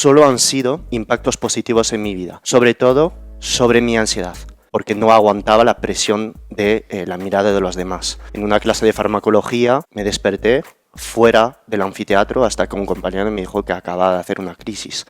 solo han sido impactos positivos en mi vida, sobre todo sobre mi ansiedad, porque no aguantaba la presión de la mirada de los demás. En una clase de farmacología me desperté fuera del anfiteatro hasta que un compañero me dijo que acababa de hacer una crisis.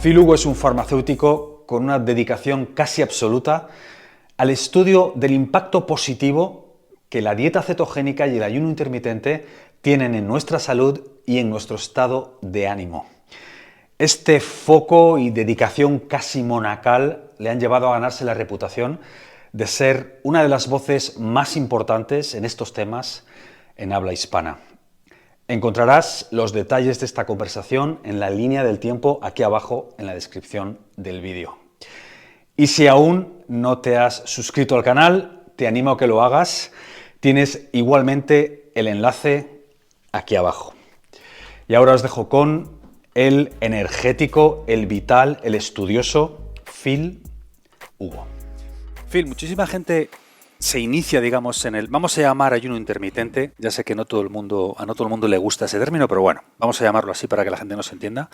Phil Hugo es un farmacéutico con una dedicación casi absoluta al estudio del impacto positivo que la dieta cetogénica y el ayuno intermitente tienen en nuestra salud y en nuestro estado de ánimo. Este foco y dedicación casi monacal le han llevado a ganarse la reputación de ser una de las voces más importantes en estos temas en habla hispana. Encontrarás los detalles de esta conversación en la línea del tiempo aquí abajo en la descripción del vídeo. Y si aún no te has suscrito al canal, te animo a que lo hagas. Tienes igualmente el enlace aquí abajo. Y ahora os dejo con el energético, el vital, el estudioso Phil Hugo. Phil, muchísima gente se inicia, digamos, en el, vamos a llamar ayuno intermitente. Ya sé que a no todo el mundo le gusta ese término, pero bueno, vamos a llamarlo así para que la gente nos entienda.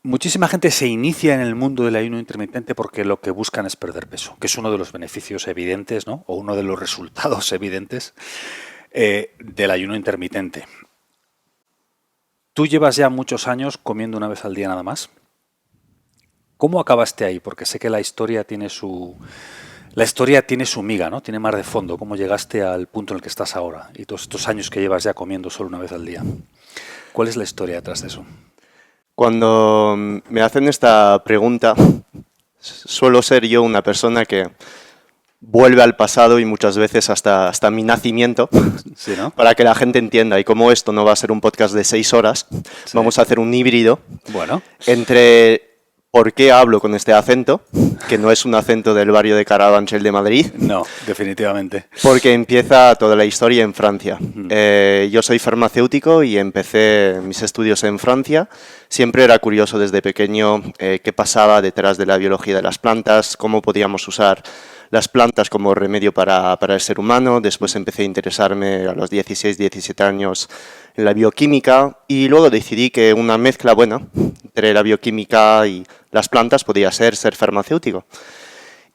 Muchísima gente se inicia en el mundo del ayuno intermitente porque lo que buscan es perder peso, que es uno de los beneficios evidentes, ¿no? O uno de los resultados evidentes del ayuno intermitente. Tú llevas ya muchos años comiendo una vez al día nada más. ¿Cómo acabaste ahí? Porque sé que la historia tiene su miga, ¿no? Tiene más de fondo. ¿Cómo llegaste al punto en el que estás ahora? Y todos estos años que llevas ya comiendo solo una vez al día. ¿Cuál es la historia detrás de eso? Cuando me hacen esta pregunta, suelo ser yo una persona que vuelve al pasado y muchas veces hasta mi nacimiento, sí, ¿no? Para que la gente entienda. Y como esto no va a ser un podcast de 6 horas, sí, vamos a hacer un híbrido entre por qué hablo con este acento, que no es un acento del barrio de Carabanchel de Madrid. No, definitivamente. Porque empieza toda la historia en Francia. Yo soy farmacéutico y empecé mis estudios en Francia. Siempre era curioso desde pequeño qué pasaba detrás de la biología de las plantas, cómo podíamos usar las plantas como remedio para el ser humano. Después empecé a interesarme a los 16, 17 años en la bioquímica y luego decidí que una mezcla buena entre la bioquímica y las plantas podía ser farmacéutico.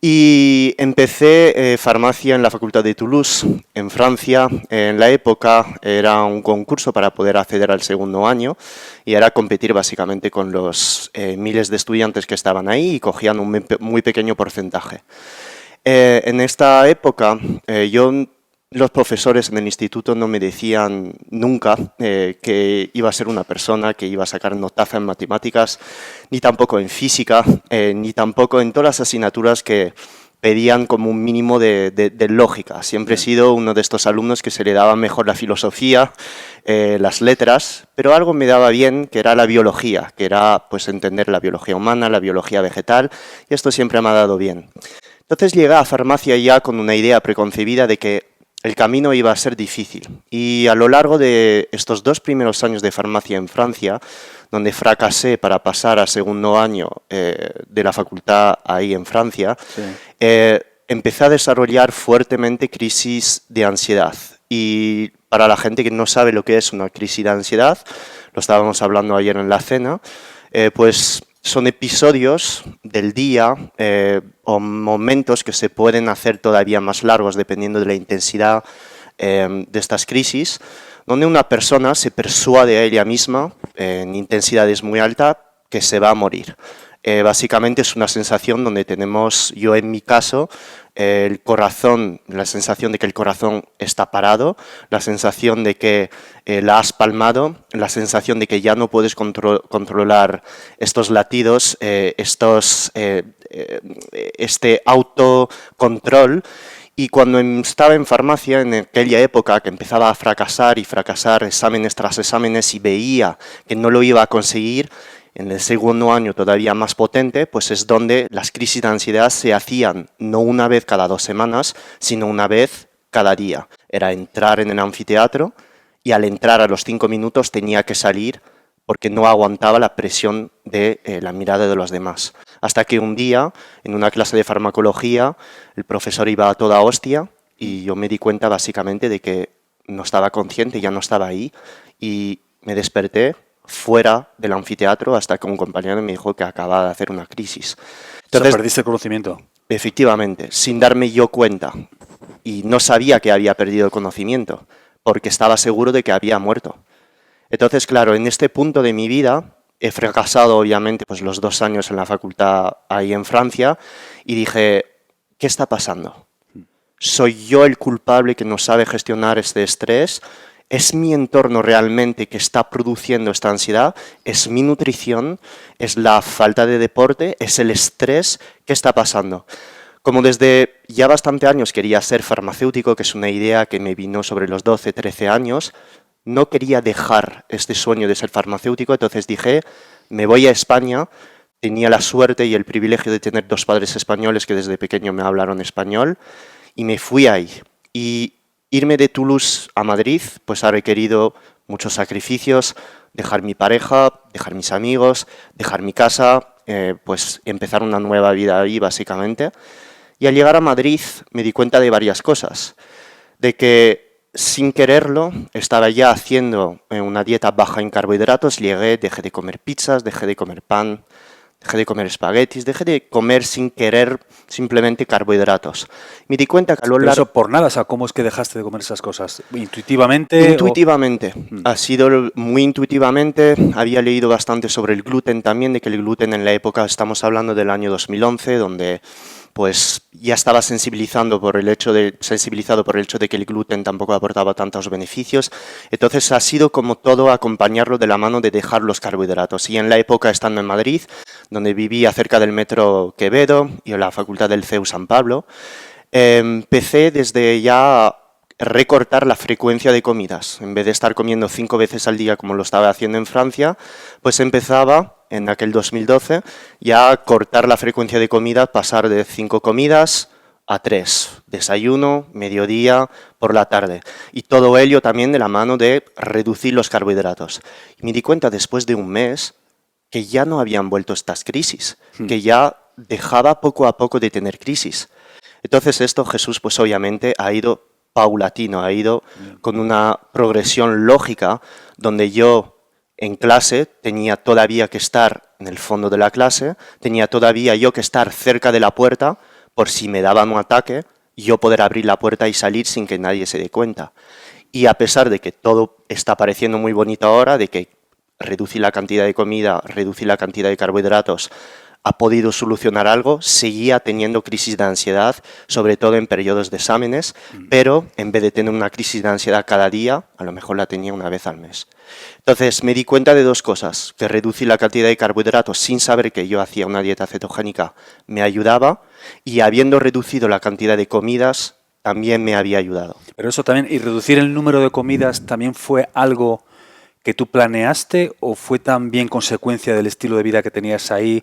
Y empecé farmacia en la Facultad de Toulouse, en Francia. En la época era un concurso para poder acceder al segundo año y era competir básicamente con los miles de estudiantes que estaban ahí y cogían un muy pequeño porcentaje. En esta época, los profesores en el instituto no me decían nunca que iba a ser una persona que iba a sacar notaza en matemáticas, ni tampoco en física, ni tampoco en todas las asignaturas que pedían como un mínimo de lógica. Siempre he sido uno de estos alumnos que se le daba mejor la filosofía, las letras, pero algo me daba bien, que era la biología, que era pues entender la biología humana, la biología vegetal, y esto siempre me ha dado bien. Entonces llegué a farmacia ya con una idea preconcebida de que el camino iba a ser difícil. Y a lo largo de estos 2 primeros años de farmacia en Francia, donde fracasé para pasar al segundo año de la facultad ahí en Francia, sí, empecé a desarrollar fuertemente crisis de ansiedad. Y para la gente que no sabe lo que es una crisis de ansiedad, lo estábamos hablando ayer en la cena, pues son episodios del día o momentos que se pueden hacer todavía más largos dependiendo de la intensidad de estas crisis, donde una persona se persuade a ella misma en intensidades muy altas que se va a morir. Básicamente es una sensación donde tenemos, yo en mi caso, el corazón, la sensación de que el corazón está parado, la sensación de que la has palmado, la sensación de que ya no puedes controlar estos latidos, este autocontrol. Y cuando estaba en farmacia, en aquella época que empezaba a fracasar y fracasar exámenes tras exámenes y veía que no lo iba a conseguir, En el segundo año todavía más potente, pues es donde las crisis de ansiedad se hacían no una vez cada 2 semanas, sino una vez cada día. Era entrar en el anfiteatro y al entrar a los 5 minutos tenía que salir porque no aguantaba la presión de la mirada de los demás. Hasta que un día, en una clase de farmacología, el profesor iba a toda hostia y yo me di cuenta básicamente de que no estaba consciente, ya no estaba ahí, y me desperté fuera del anfiteatro hasta que un compañero me dijo que acababa de hacer una crisis. Entonces, perdiste el conocimiento. Efectivamente, sin darme yo cuenta. Y no sabía que había perdido el conocimiento, porque estaba seguro de que había muerto. Entonces, claro, en este punto de mi vida he fracasado, obviamente, pues los 2 años en la facultad ahí en Francia, y dije, ¿qué está pasando? ¿Soy yo el culpable que no sabe gestionar este estrés? ¿Es mi entorno realmente que está produciendo esta ansiedad? ¿Es mi nutrición? ¿Es la falta de deporte? ¿Es el estrés? ¿Qué está pasando? Como desde ya bastante años quería ser farmacéutico, que es una idea que me vino sobre los 12, 13 años, no quería dejar este sueño de ser farmacéutico, entonces dije, me voy a España. Tenía la suerte y el privilegio de tener 2 padres españoles que desde pequeño me hablaron español, y me fui ahí. Y irme de Toulouse a Madrid pues ha requerido muchos sacrificios, dejar mi pareja, dejar mis amigos, dejar mi casa, pues empezar una nueva vida ahí básicamente. Y al llegar a Madrid me di cuenta de varias cosas, de que sin quererlo estaba ya haciendo una dieta baja en carbohidratos, dejé de comer pizzas, dejé de comer pan, dejé de comer espaguetis, dejé de comer sin querer simplemente carbohidratos. Me di cuenta que a lo largo... Pero eso por nada, o sea, ¿cómo es que dejaste de comer esas cosas? ¿Intuitivamente? Intuitivamente, ha sido muy intuitivamente. Había leído bastante sobre el gluten también, de que el gluten en la época, estamos hablando del año 2011, donde pues ya estaba sensibilizado por el hecho de que el gluten tampoco aportaba tantos beneficios. Entonces ha sido como todo acompañarlo de la mano de dejar los carbohidratos. Y en la época, estando en Madrid, donde vivía cerca del metro Quevedo y en la facultad del CEU San Pablo, empecé desde ya recortar la frecuencia de comidas. En vez de estar comiendo 5 veces al día como lo estaba haciendo en Francia, pues empezaba en aquel 2012 ya a cortar la frecuencia de comidas, pasar de 5 comidas a 3, desayuno, mediodía, por la tarde. Y todo ello también de la mano de reducir los carbohidratos. Y me di cuenta después de un mes que ya no habían vuelto estas crisis, que ya dejaba poco a poco de tener crisis. Entonces esto Jesús pues obviamente ha ido paulatino, ha ido con una progresión lógica, donde yo en clase tenía todavía que estar en el fondo de la clase, tenía todavía yo que estar cerca de la puerta, por si me daban un ataque, yo poder abrir la puerta y salir sin que nadie se dé cuenta. Y a pesar de que todo está pareciendo muy bonito ahora, de que reducir la cantidad de comida, reducir la cantidad de carbohidratos, ha podido solucionar algo, seguía teniendo crisis de ansiedad, sobre todo en periodos de exámenes, pero en vez de tener una crisis de ansiedad cada día, a lo mejor la tenía una vez al mes. Entonces me di cuenta de 2 cosas, que reducir la cantidad de carbohidratos sin saber que yo hacía una dieta cetogénica me ayudaba, y habiendo reducido la cantidad de comidas también me había ayudado. Pero eso también, y reducir el número de comidas también fue algo que tú planeaste, o fue también consecuencia del estilo de vida que tenías ahí,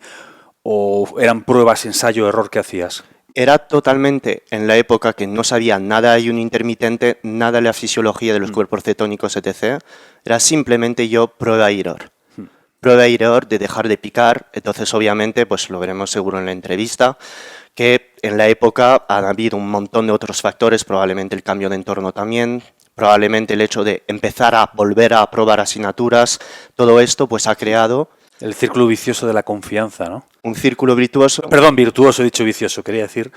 o eran pruebas, ensayo, error que hacías? Era totalmente en la época que no sabía nada de ayuno intermitente, nada de la fisiología de los cuerpos cetónicos, etc. Era simplemente yo prueba y error. Prueba y error de dejar de picar. Entonces, obviamente, pues lo veremos seguro en la entrevista, que en la época han habido un montón de otros factores, probablemente el cambio de entorno también, probablemente el hecho de empezar a volver a aprobar asignaturas. Todo esto pues ha creado... El círculo vicioso de la confianza, ¿no? Un círculo virtuoso. Perdón, virtuoso, he dicho vicioso, quería decir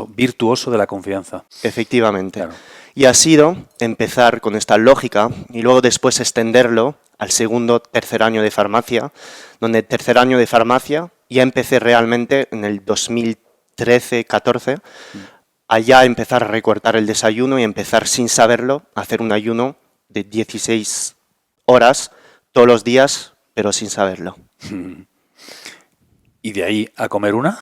virtuoso de la confianza. Efectivamente. Claro. Y ha sido empezar con esta lógica y luego después extenderlo al segundo, tercer año de farmacia, donde el tercer año de farmacia ya empecé realmente en el 2013-14 allá empezar a recortar el desayuno y empezar sin saberlo a hacer un ayuno de 16 horas todos los días, pero sin saberlo. ¿Y de ahí a comer una?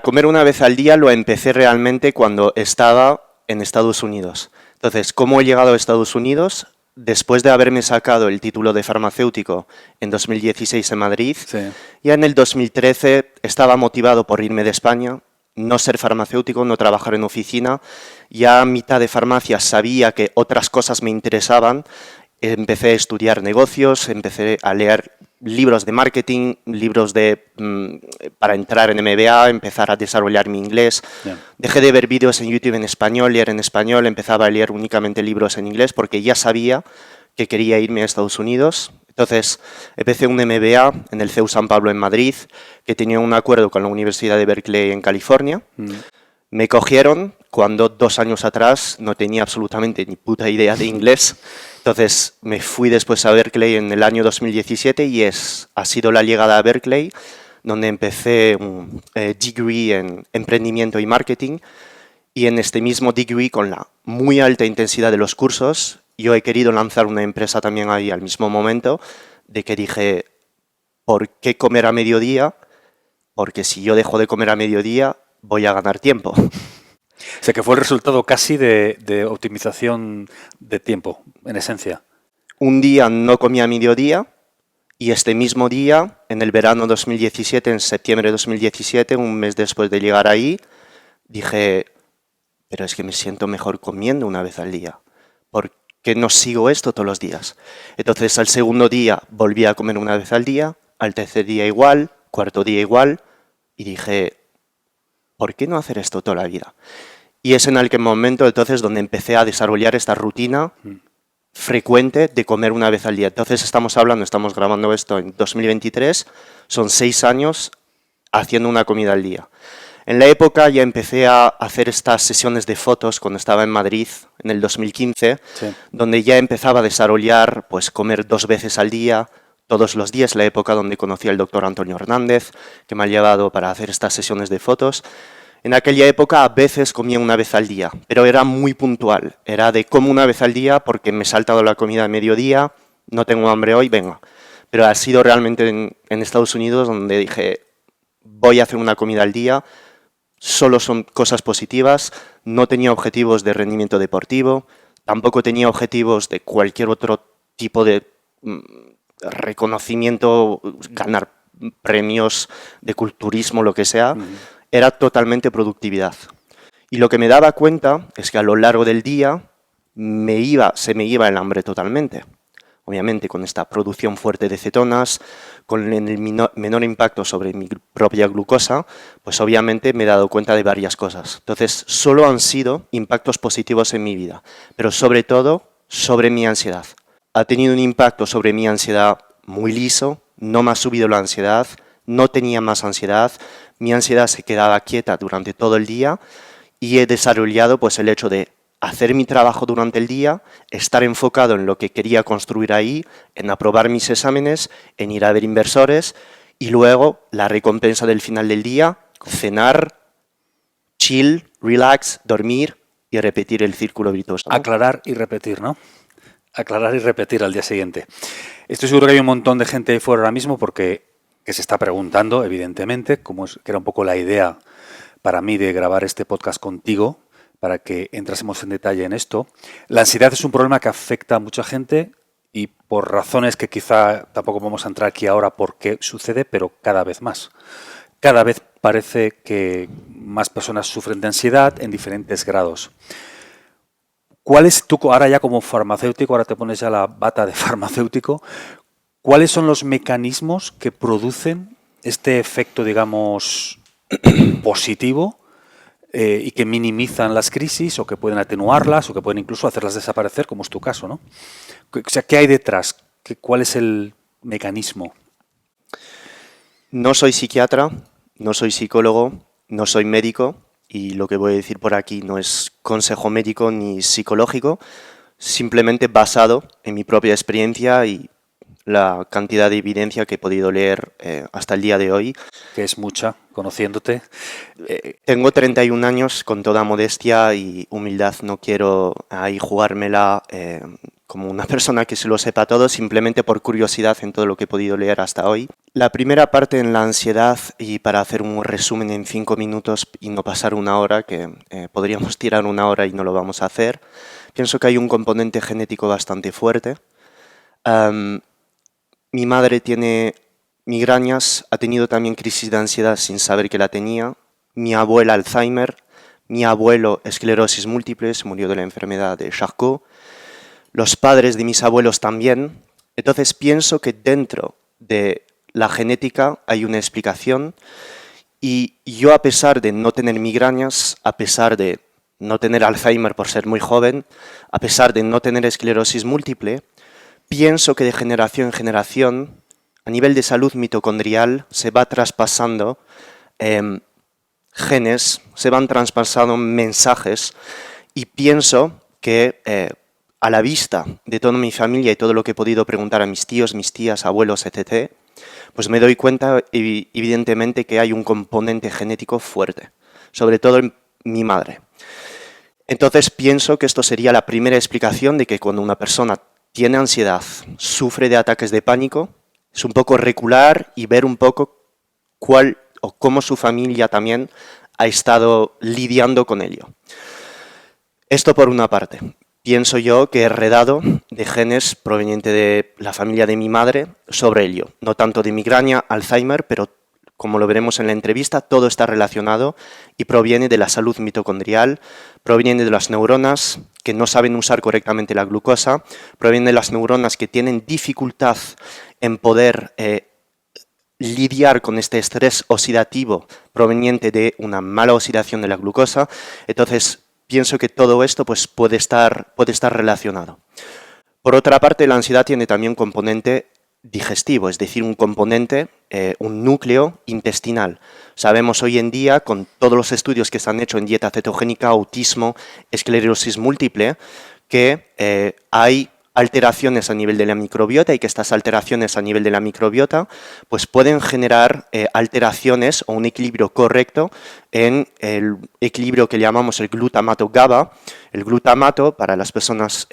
Comer una vez al día lo empecé realmente cuando estaba en Estados Unidos. Entonces, ¿cómo he llegado a Estados Unidos? después de haberme sacado el título de farmacéutico en 2016 en Madrid, Sí. ya en el 2013 estaba motivado por irme de España, no ser farmacéutico, no trabajar en oficina. Ya a mitad de farmacia sabía que otras cosas me interesaban. Empecé a estudiar negocios, empecé a leer libros de marketing, libros para entrar en MBA, empezar a desarrollar mi inglés. Yeah. Dejé de ver vídeos en YouTube en español, leer en español, empezaba a leer únicamente libros en inglés porque ya sabía que quería irme a Estados Unidos. Entonces empecé un MBA en el CEU San Pablo en Madrid, que tenía un acuerdo con la Universidad de Berkeley en California. Me cogieron cuando 2 años atrás no tenía absolutamente ni puta idea de inglés. Entonces me fui después a Berkeley en el año 2017 y ha sido la llegada a Berkeley donde empecé un degree en emprendimiento y marketing. Y en este mismo degree, con la muy alta intensidad de los cursos, yo he querido lanzar una empresa también ahí al mismo momento, de que dije, ¿por qué comer a mediodía? Porque si yo dejo de comer a mediodía, voy a ganar tiempo. O sea, que fue el resultado casi de optimización de tiempo, en esencia. Un día no comí a mediodía y este mismo día, en el verano 2017, en septiembre de 2017, un mes después de llegar ahí, dije, pero es que me siento mejor comiendo una vez al día. ¿Por qué no sigo esto todos los días? Entonces al segundo día volví a comer una vez al día, al tercer día igual, cuarto día igual, y dije, ¿por qué no hacer esto toda la vida? Y es en aquel momento entonces donde empecé a desarrollar esta rutina frecuente de comer una vez al día. Entonces estamos grabando esto en 2023, son 6 años haciendo una comida al día. En la época ya empecé a hacer estas sesiones de fotos cuando estaba en Madrid en el 2015, Sí. donde ya empezaba a desarrollar, pues comer 2 veces al día, todos los días, la época donde conocí al doctor Antonio Hernández, que me ha llevado para hacer estas sesiones de fotos. En aquella época a veces comía una vez al día, pero era muy puntual, era de como una vez al día porque me he saltado la comida a mediodía, no tengo hambre hoy, venga. Pero ha sido realmente en Estados Unidos donde dije, voy a hacer una comida al día, solo son cosas positivas, no tenía objetivos de rendimiento deportivo, tampoco tenía objetivos de cualquier otro tipo de reconocimiento, ganar premios de culturismo, lo que sea, era totalmente productividad. Y lo que me daba cuenta es que a lo largo del día se me iba el hambre totalmente. Obviamente con esta producción fuerte de cetonas, con el menor impacto sobre mi propia glucosa, pues obviamente me he dado cuenta de varias cosas. Entonces, solo han sido impactos positivos en mi vida, pero sobre todo sobre mi ansiedad. Ha tenido un impacto sobre mi ansiedad muy liso, no me ha subido la ansiedad, no tenía más ansiedad, mi ansiedad se quedaba quieta durante todo el día y he desarrollado pues el hecho de hacer mi trabajo durante el día, estar enfocado en lo que quería construir ahí, en aprobar mis exámenes, en ir a ver inversores y luego la recompensa del final del día, cenar, chill, relax, dormir y repetir el círculo virtuoso, ¿no? Aclarar y repetir, ¿no? Aclarar y repetir al día siguiente. Estoy seguro que hay un montón de gente ahí fuera ahora mismo que se está preguntando, evidentemente, que era un poco la idea para mí de grabar este podcast contigo, para que entrásemos en detalle en esto. La ansiedad es un problema que afecta a mucha gente y por razones que quizá tampoco vamos a entrar aquí ahora por qué sucede, pero cada vez más. Cada vez parece que más personas sufren de ansiedad en diferentes grados. ¿Cuál es tú, ahora ya como farmacéutico, ahora te pones ya la bata de farmacéutico, cuáles son los mecanismos que producen este efecto, digamos, positivo y que minimizan las crisis o que pueden atenuarlas o que pueden incluso hacerlas desaparecer, como es tu caso, ¿no? O sea, ¿qué hay detrás? ¿Cuál es el mecanismo? No soy psiquiatra, no soy psicólogo, no soy médico y lo que voy a decir por aquí no es consejo médico ni psicológico, simplemente basado en mi propia experiencia y la cantidad de evidencia que he podido leer hasta el día de hoy. Que es mucha, conociéndote. Tengo 31 años, con toda modestia y humildad, no quiero ahí jugármela como una persona que se lo sepa todo, simplemente por curiosidad en todo lo que he podido leer hasta hoy. La primera parte en la ansiedad, y para hacer un resumen en 5 minutos y no pasar una hora, que podríamos tirar una hora y no lo vamos a hacer, pienso que hay un componente genético bastante fuerte. Mi madre tiene migrañas, ha tenido también crisis de ansiedad sin saber que la tenía. Mi abuela Alzheimer, mi abuelo esclerosis múltiple, se murió de la enfermedad de Charcot. Los padres de mis abuelos también. Entonces pienso que dentro de la genética hay una explicación, y yo, a pesar de no tener migrañas, a pesar de no tener Alzheimer por ser muy joven, a pesar de no tener esclerosis múltiple, pienso que de generación en generación, a nivel de salud mitocondrial, se va traspasando genes, se van traspasando mensajes, y pienso que a la vista de toda mi familia y todo lo que he podido preguntar a mis tíos, mis tías, abuelos, etc., pues me doy cuenta evidentemente que hay un componente genético fuerte, sobre todo en mi madre. Entonces pienso que esto sería la primera explicación de que cuando una persona tiene ansiedad, sufre de ataques de pánico, es un poco recular y ver un poco cuál o cómo su familia también ha estado lidiando con ello. Esto por una parte. Pienso yo que he heredado de genes provenientes de la familia de mi madre sobre ello. No tanto de migraña, Alzheimer, pero como lo veremos en la entrevista, todo está relacionado y proviene de la salud mitocondrial, proviene de las neuronas que no saben usar correctamente la glucosa, proviene de las neuronas que tienen dificultad en poder lidiar con este estrés oxidativo proveniente de una mala oxidación de la glucosa. Entonces, pienso que todo esto pues, puede estar relacionado. Por otra parte, la ansiedad tiene también un componente digestivo, es decir, un componente, un núcleo intestinal. Sabemos hoy en día, con todos los estudios que se han hecho en dieta cetogénica, autismo, esclerosis múltiple, que hay alteraciones a nivel de la microbiota, y que estas alteraciones a nivel de la microbiota pues pueden generar alteraciones o un equilibrio correcto en el equilibrio que llamamos el glutamato GABA. El glutamato, para las personas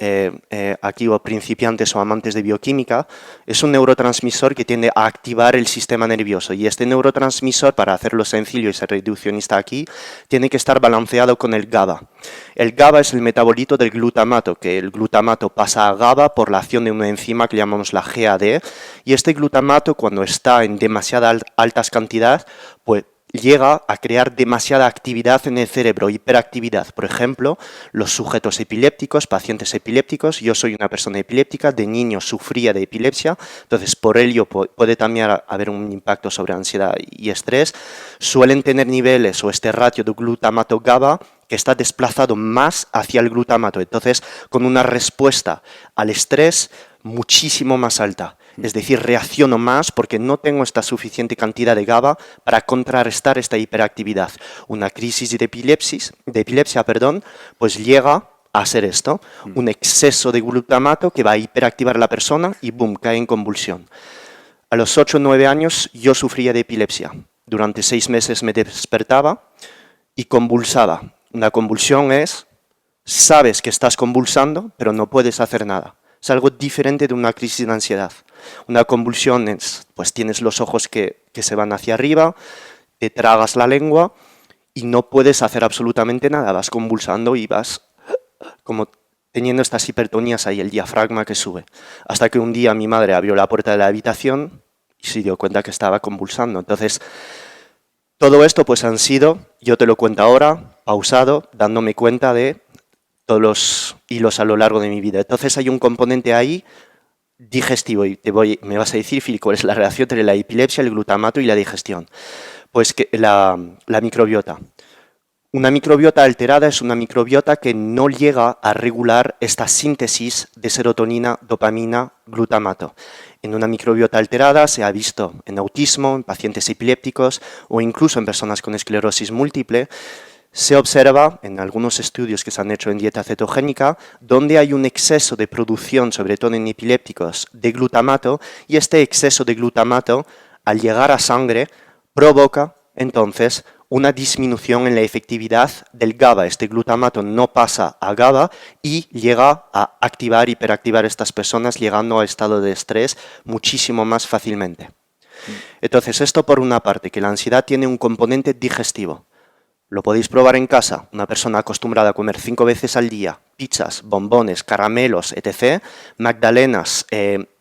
aquí o principiantes o amantes de bioquímica, es un neurotransmisor que tiende a activar el sistema nervioso, y este neurotransmisor, para hacerlo sencillo y ser reduccionista aquí, tiene que estar balanceado con el GABA. El GABA es el metabolito del glutamato, que el glutamato pasa a GABA por la acción de una enzima que llamamos la GAD, y este glutamato, cuando está en demasiadas altas cantidades, pues llega a crear demasiada actividad en el cerebro, hiperactividad. Por ejemplo, los sujetos epilépticos, pacientes epilépticos, yo soy una persona epiléptica, de niño sufría de epilepsia, entonces por ello puede también haber un impacto sobre ansiedad y estrés, suelen tener niveles o este ratio de glutamato GABA que está desplazado más hacia el glutamato, entonces con una respuesta al estrés muchísimo más alta. Es decir, reacciono más porque no tengo esta suficiente cantidad de GABA para contrarrestar esta hiperactividad. Una crisis de epilepsia, pues llega a hacer esto, un exceso de glutamato que va a hiperactivar a la persona y ¡boom!, cae en convulsión. A los 8 o 9 años yo sufría de epilepsia. Durante 6 meses me despertaba y convulsaba. Una convulsión es, sabes que estás convulsando, pero no puedes hacer nada. Es algo diferente de una crisis de ansiedad. Una convulsión es, pues tienes los ojos que se van hacia arriba, te tragas la lengua y no puedes hacer absolutamente nada. Vas convulsando y vas como teniendo estas hipertonías ahí, el diafragma que sube. Hasta que un día mi madre abrió la puerta de la habitación y se dio cuenta que estaba convulsando. Entonces, todo esto pues han sido, yo te lo cuento ahora, pausado, dándome cuenta de todos los hilos a lo largo de mi vida. Entonces hay un componente ahí digestivo, y me vas a decir, Phil, ¿cuál es la relación entre la epilepsia, el glutamato y la digestión? Pues que la microbiota. Una microbiota alterada es una microbiota que no llega a regular esta síntesis de serotonina, dopamina, glutamato. En una microbiota alterada se ha visto en autismo, en pacientes epilépticos o incluso en personas con esclerosis múltiple. Se observa en algunos estudios que se han hecho en dieta cetogénica, donde hay un exceso de producción, sobre todo en epilépticos, de glutamato, y este exceso de glutamato, al llegar a sangre, provoca entonces una disminución en la efectividad del GABA. Este glutamato no pasa a GABA y llega a activar, hiperactivar a estas personas, llegando a estado de estrés muchísimo más fácilmente. Entonces, esto por una parte, que la ansiedad tiene un componente digestivo. Lo podéis probar en casa. Una persona acostumbrada a comer 5 veces al día, pizzas, bombones, caramelos, etc., magdalenas,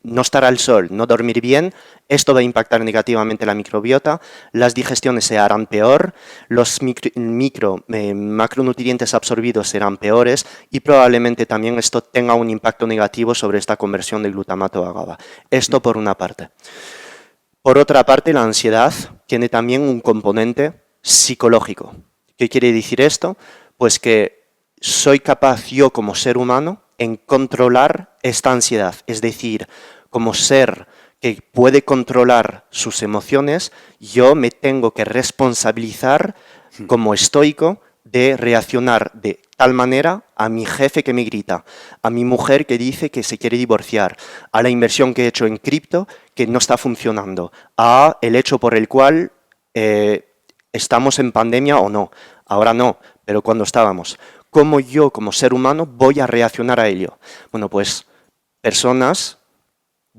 no estar al sol, no dormir bien, esto va a impactar negativamente la microbiota, las digestiones se harán peor, los macronutrientes absorbidos serán peores y probablemente también esto tenga un impacto negativo sobre esta conversión de glutamato a GABA. Esto por una parte. Por otra parte, la ansiedad tiene también un componente psicológico. ¿Qué quiere decir esto? Pues que soy capaz yo como ser humano en controlar esta ansiedad, es decir, como ser que puede controlar sus emociones, yo me tengo que responsabilizar como estoico de reaccionar de tal manera a mi jefe que me grita, a mi mujer que dice que se quiere divorciar, a la inversión que he hecho en cripto que no está funcionando, a el hecho por el cual estamos en pandemia o no. Ahora no, pero cuando estábamos. ¿Cómo yo como ser humano voy a reaccionar a ello? Bueno, pues personas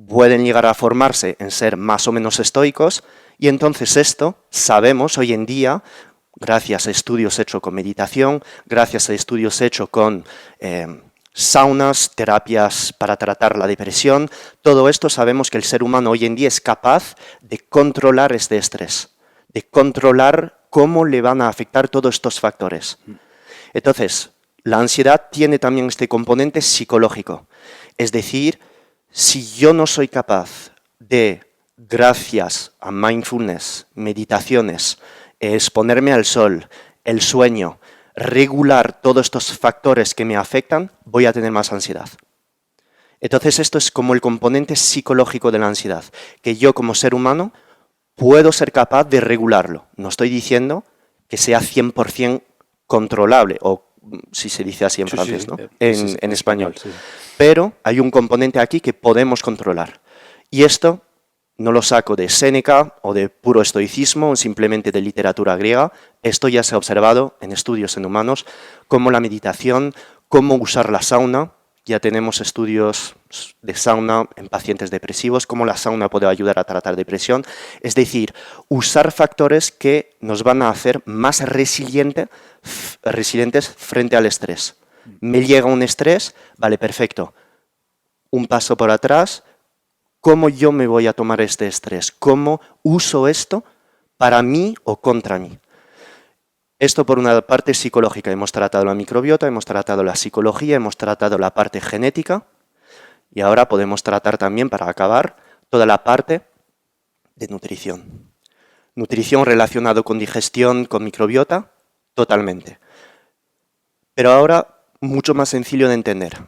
pueden llegar a formarse en ser más o menos estoicos y entonces esto sabemos hoy en día, gracias a estudios hechos con meditación, gracias a estudios hechos con saunas, terapias para tratar la depresión, todo esto sabemos que el ser humano hoy en día es capaz de controlar este estrés, de controlar cómo le van a afectar todos estos factores. Entonces, la ansiedad tiene también este componente psicológico, es decir, si yo no soy capaz de, gracias a mindfulness, meditaciones, exponerme al sol, el sueño, regular todos estos factores que me afectan, voy a tener más ansiedad. Entonces esto es como el componente psicológico de la ansiedad, que yo como ser humano puedo ser capaz de regularlo. No estoy diciendo que sea 100% controlable, o si se dice así en francés, sí, ¿no? Sí, En español. Sí. Pero hay un componente aquí que podemos controlar. Y esto no lo saco de Séneca o de puro estoicismo o simplemente de literatura griega. Esto ya se ha observado en estudios en humanos, como la meditación, cómo usar la sauna. Ya tenemos estudios de sauna en pacientes depresivos, cómo la sauna puede ayudar a tratar depresión. Es decir, usar factores que nos van a hacer más resilientes frente al estrés. Me llega un estrés, vale, perfecto. Un paso por atrás, ¿cómo yo me voy a tomar este estrés? ¿Cómo uso esto para mí o contra mí? Esto por una parte psicológica. Hemos tratado la microbiota, hemos tratado la psicología, hemos tratado la parte genética y ahora podemos tratar también, para acabar, toda la parte de nutrición. Nutrición relacionada con digestión, con microbiota, totalmente. Pero ahora, mucho más sencillo de entender.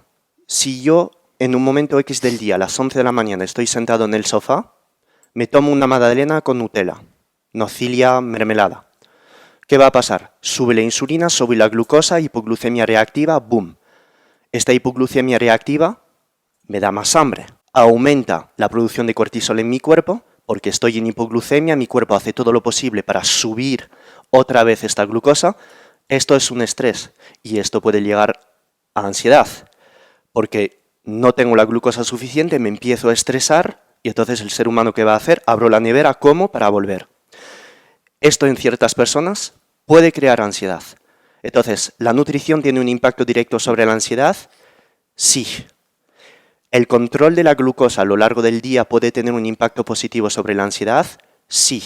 Si yo en un momento X del día, a las 11 de la mañana, estoy sentado en el sofá, me tomo una magdalena con Nutella, nocilla, mermelada. ¿Qué va a pasar? Sube la insulina, sube la glucosa, hipoglucemia reactiva, ¡boom! Esta hipoglucemia reactiva me da más hambre. Aumenta la producción de cortisol en mi cuerpo, porque estoy en hipoglucemia, mi cuerpo hace todo lo posible para subir otra vez esta glucosa. Esto es un estrés y esto puede llegar a ansiedad, porque no tengo la glucosa suficiente, me empiezo a estresar y entonces el ser humano, ¿qué va a hacer? Abro la nevera, como para volver. Esto en ciertas personas puede crear ansiedad. Entonces, ¿la nutrición tiene un impacto directo sobre la ansiedad? Sí. ¿El control de la glucosa a lo largo del día puede tener un impacto positivo sobre la ansiedad? Sí.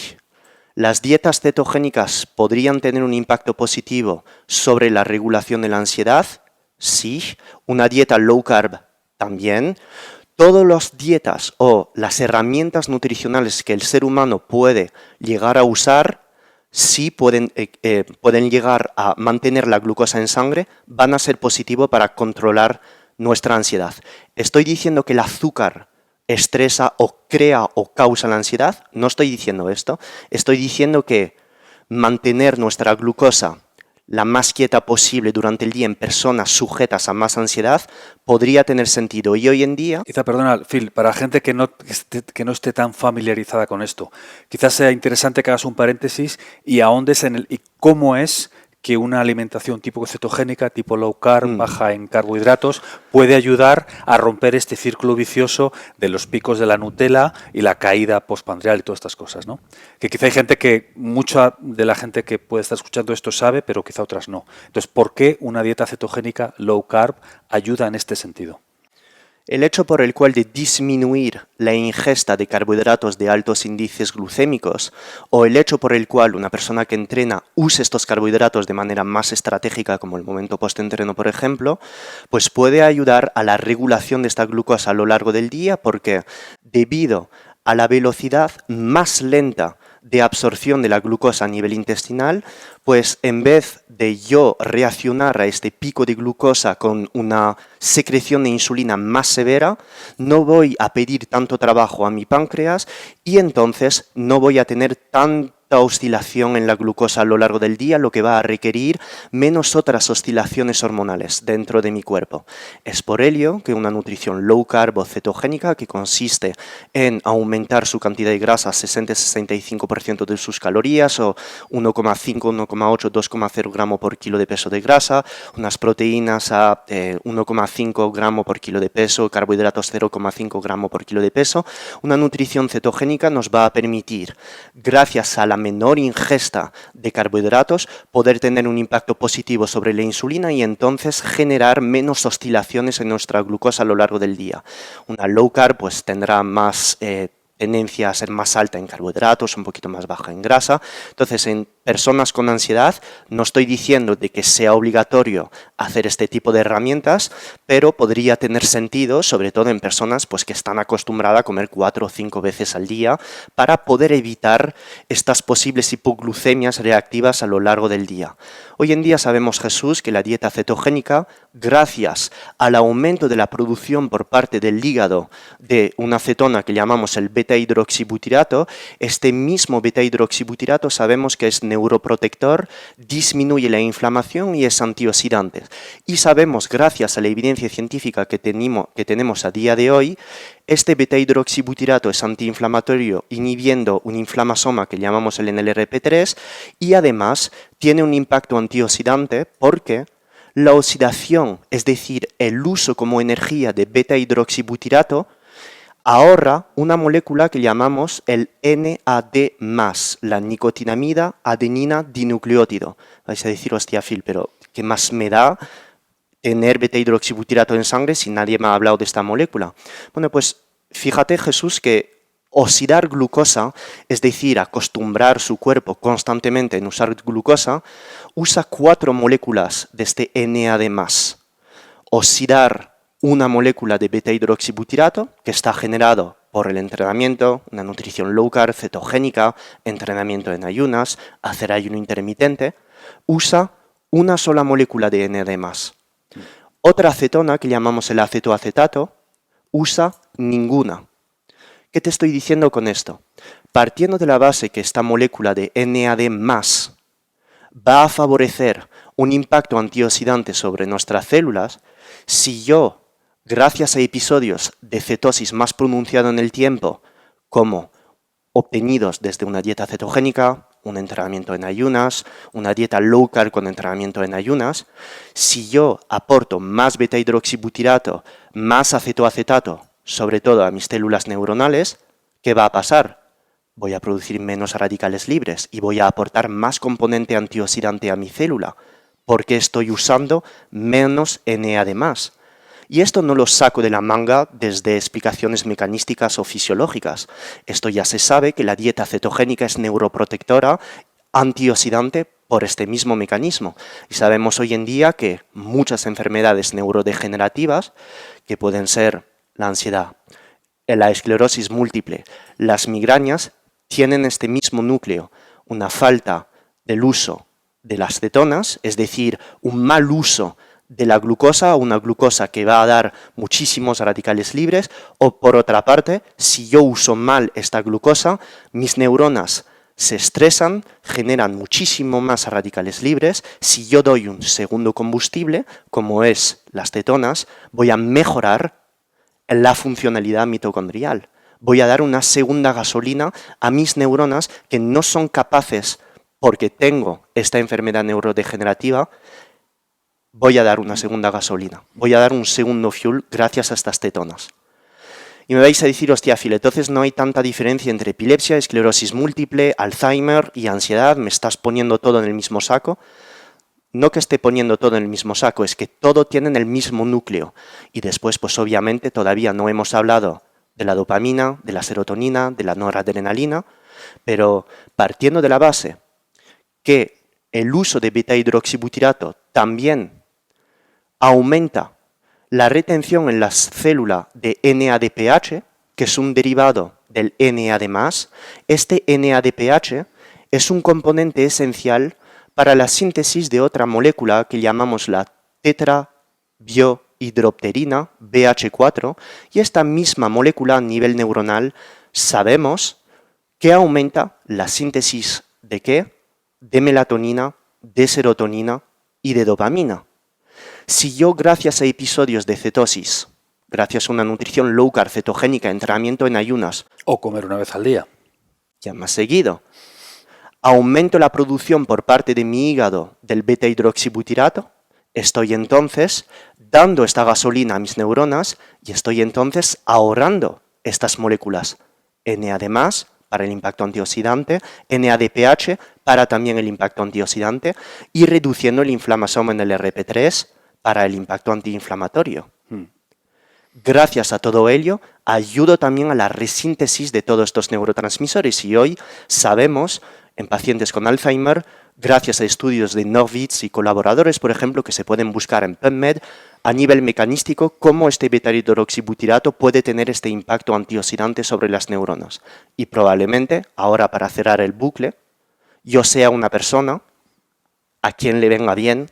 ¿Las dietas cetogénicas podrían tener un impacto positivo sobre la regulación de la ansiedad? Sí. ¿Una dieta low carb? También. Todas las dietas o las herramientas nutricionales que el ser humano puede llegar a usar, sí pueden llegar a mantener la glucosa en sangre, van a ser positivos para controlar nuestra ansiedad. ¿Estoy diciendo que el azúcar estresa o crea o causa la ansiedad? No estoy diciendo esto. Estoy diciendo que mantener nuestra glucosa la más quieta posible durante el día en personas sujetas a más ansiedad, podría tener sentido. Y hoy en día... Quizá, perdona, Phil, para gente que no esté tan familiarizada con esto, quizás sea interesante que hagas un paréntesis y ahondes en y cómo es que una alimentación tipo cetogénica, tipo low carb, baja en carbohidratos, puede ayudar a romper este círculo vicioso de los picos de la Nutella y la caída postprandial y todas estas cosas, ¿no? Que quizá hay gente mucha de la gente que puede estar escuchando esto sabe, pero quizá otras no. Entonces, ¿por qué una dieta cetogénica low carb ayuda en este sentido? El hecho por el cual de disminuir la ingesta de carbohidratos de altos índices glucémicos o el hecho por el cual una persona que entrena use estos carbohidratos de manera más estratégica, como el momento post-entreno, por ejemplo, pues puede ayudar a la regulación de esta glucosa a lo largo del día porque debido a la velocidad más lenta de absorción de la glucosa a nivel intestinal, pues en vez de yo reaccionar a este pico de glucosa con una secreción de insulina más severa, no voy a pedir tanto trabajo a mi páncreas y entonces no voy a tener tanta oscilación en la glucosa a lo largo del día, lo que va a requerir menos otras oscilaciones hormonales dentro de mi cuerpo. Es por ello que una nutrición low carb o cetogénica, que consiste en aumentar su cantidad de grasa a 60-65% de sus calorías o 1,5, 1,8, 2,0 gramos por kilo de peso de grasa, unas proteínas a 1,5 gramos por kilo de peso, carbohidratos 0,5 gramos por kilo de peso, una nutrición cetogénica nos va a permitir, gracias a la menor ingesta de carbohidratos, poder tener un impacto positivo sobre la insulina y entonces generar menos oscilaciones en nuestra glucosa a lo largo del día. Una low carb pues tendrá más tendencia a ser más alta en carbohidratos, un poquito más baja en grasa. Entonces, en personas con ansiedad, no estoy diciendo de que sea obligatorio hacer este tipo de herramientas, pero podría tener sentido, sobre todo en personas pues, que están acostumbradas a comer 4 o 5 veces al día, para poder evitar estas posibles hipoglucemias reactivas a lo largo del día. Hoy en día sabemos, Jesús, que la dieta cetogénica, gracias al aumento de la producción por parte del hígado de una cetona que llamamos el beta-hidroxibutirato, este mismo beta-hidroxibutirato sabemos que es neuroprotector, disminuye la inflamación y es antioxidante. Y sabemos, gracias a la evidencia científica que tenemos a día de hoy, este beta-hidroxibutirato es antiinflamatorio, inhibiendo un inflamasoma que llamamos el NLRP3 y además tiene un impacto antioxidante porque la oxidación, es decir, el uso como energía de beta-hidroxibutirato, ahorra una molécula que llamamos el NAD+, la nicotinamida adenina dinucleótido. Vais a decir, hostia, Phil, pero ¿qué más me da tener beta-hidroxibutirato en sangre si nadie me ha hablado de esta molécula? Bueno, pues fíjate, Jesús, que oxidar glucosa, es decir, acostumbrar su cuerpo constantemente en usar glucosa, usa 4 moléculas de este NAD+. Oxidar una molécula de beta-hidroxibutirato que está generado por el entrenamiento, una nutrición low carb, cetogénica, entrenamiento en ayunas, hacer ayuno intermitente, usa una sola molécula de NAD+. Otra acetona, que llamamos el acetoacetato, usa ninguna. ¿Qué te estoy diciendo con esto? Partiendo de la base que esta molécula de NAD+, va a favorecer un impacto antioxidante sobre nuestras células, si yo, gracias a episodios de cetosis más pronunciado en el tiempo, como obtenidos desde una dieta cetogénica, un entrenamiento en ayunas, una dieta low carb con entrenamiento en ayunas, si yo aporto más beta-hidroxibutirato, más acetoacetato, sobre todo a mis células neuronales, ¿qué va a pasar? Voy a producir menos radicales libres y voy a aportar más componente antioxidante a mi célula, porque estoy usando menos NAD+. Y esto no lo saco de la manga desde explicaciones mecanísticas o fisiológicas. Esto ya se sabe que la dieta cetogénica es neuroprotectora, antioxidante por este mismo mecanismo. Y sabemos hoy en día que muchas enfermedades neurodegenerativas, que pueden ser la ansiedad, la esclerosis múltiple, las migrañas, tienen este mismo núcleo, una falta del uso de las cetonas, es decir, un mal uso de la glucosa, una glucosa que va a dar muchísimos radicales libres, o por otra parte, si yo uso mal esta glucosa, mis neuronas se estresan, generan muchísimo más radicales libres. Si yo doy un segundo combustible, como es las cetonas, voy a mejorar la funcionalidad mitocondrial. Voy a dar una segunda gasolina a mis neuronas que no son capaces, porque tengo esta enfermedad neurodegenerativa, voy a dar una segunda gasolina. Voy a dar un segundo fuel gracias a estas cetonas. Y me vais a decir, hostia, Phil, entonces no hay tanta diferencia entre epilepsia, esclerosis múltiple, Alzheimer y ansiedad, me estás poniendo todo en el mismo saco. No que esté poniendo todo en el mismo saco, es que todo tiene el mismo núcleo. Y después, pues obviamente, todavía no hemos hablado de la dopamina, de la serotonina, de la noradrenalina, pero partiendo de la base que el uso de beta-hidroxibutirato también aumenta la retención en la célula de NADPH, que es un derivado del NAD+. Este NADPH es un componente esencial para la síntesis de otra molécula que llamamos la tetrabiohidropterina, BH4, y esta misma molécula a nivel neuronal sabemos que aumenta la síntesis ¿de qué? De melatonina, de serotonina y de dopamina. Si yo, gracias a episodios de cetosis, gracias a una nutrición low carb cetogénica, entrenamiento en ayunas, O comer una vez al día. ya más seguido, aumento la producción por parte de mi hígado del beta-hidroxibutirato, estoy entonces dando esta gasolina a mis neuronas y estoy entonces ahorrando estas moléculas NAD+, para el impacto antioxidante, NADPH para también el impacto antioxidante y reduciendo la inflamación en el RP3 para el impacto antiinflamatorio. Gracias a todo ello, ayudo también a la resíntesis de todos estos neurotransmisores y hoy sabemos en pacientes con Alzheimer, gracias a estudios de Novitz y colaboradores, por ejemplo, que se pueden buscar en PubMed, a nivel mecanístico, cómo este beta-hidroxibutirato puede tener este impacto antioxidante sobre las neuronas. Y probablemente, ahora para cerrar el bucle, yo sea una persona a quien le venga bien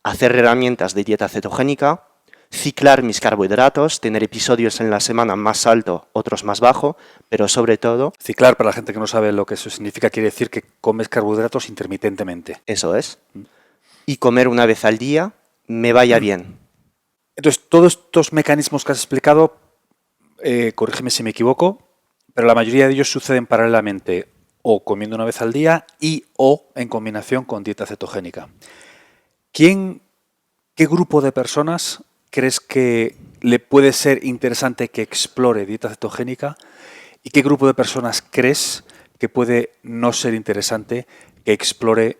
hacer herramientas de dieta cetogénica, ciclar mis carbohidratos, tener episodios en la semana más alto, otros más bajo, pero sobre todo... Ciclar, para la gente que no sabe lo que eso significa, quiere decir que comes carbohidratos intermitentemente. Eso es. Y comer una vez al día me vaya bien. Entonces, todos estos mecanismos que has explicado, corrígeme si me equivoco, pero la mayoría de ellos suceden paralelamente o comiendo una vez al día y o en combinación con dieta cetogénica. ¿Qué grupo de personas crees que le puede ser interesante que explore dieta cetogénica y qué grupo de personas crees que puede no ser interesante que explore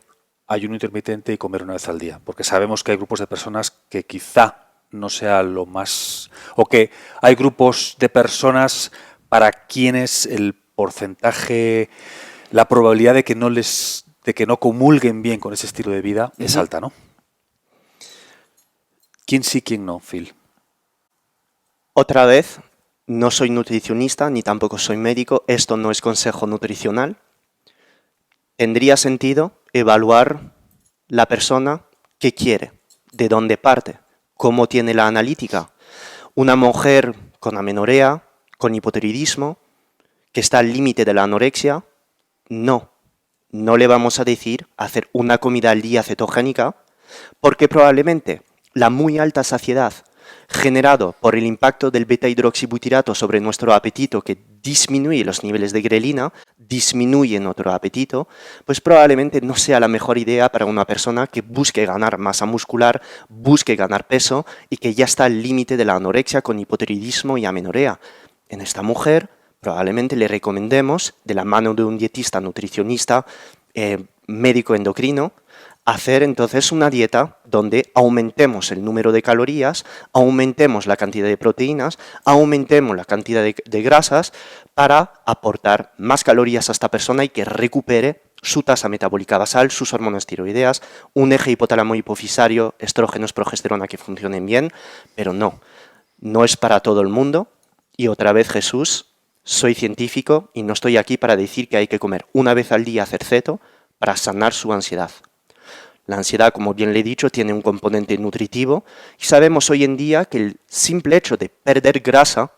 ayuno intermitente y comer una vez al día? Porque sabemos que hay grupos de personas que quizá no sea lo más... o que hay grupos de personas para quienes el porcentaje, la probabilidad de que no comulguen bien con ese estilo de vida es alta, ¿no? ¿Quién sí, quién no, Phil? Otra vez, no soy nutricionista ni tampoco soy médico, esto no es consejo nutricional. Tendría sentido evaluar la persona qué quiere, de dónde parte, cómo tiene la analítica. Una mujer con amenorrea, con hipotiroidismo, que está al límite de la anorexia, no le vamos a decir hacer una comida al día cetogénica, porque probablemente la muy alta saciedad generado por el impacto del beta-hidroxibutirato sobre nuestro apetito, que disminuye los niveles de grelina, disminuye nuestro apetito, pues probablemente no sea la mejor idea para una persona que busque ganar masa muscular, busque ganar peso y que ya está al límite de la anorexia con hipotiroidismo y amenorrea. En esta mujer probablemente le recomendemos, de la mano de un dietista, nutricionista, médico endocrino, hacer entonces una dieta donde aumentemos el número de calorías, aumentemos la cantidad de proteínas, aumentemos la cantidad de grasas para aportar más calorías a esta persona y que recupere su tasa metabólica basal, sus hormonas tiroideas, un eje hipotálamo hipofisario, estrógenos, progesterona que funcionen bien, pero no es para todo el mundo. Y otra vez, Jesús, soy científico y no estoy aquí para decir que hay que comer una vez al día hacer ceto para sanar su ansiedad. La ansiedad, como bien le he dicho, tiene un componente nutritivo y sabemos hoy en día que el simple hecho de perder grasa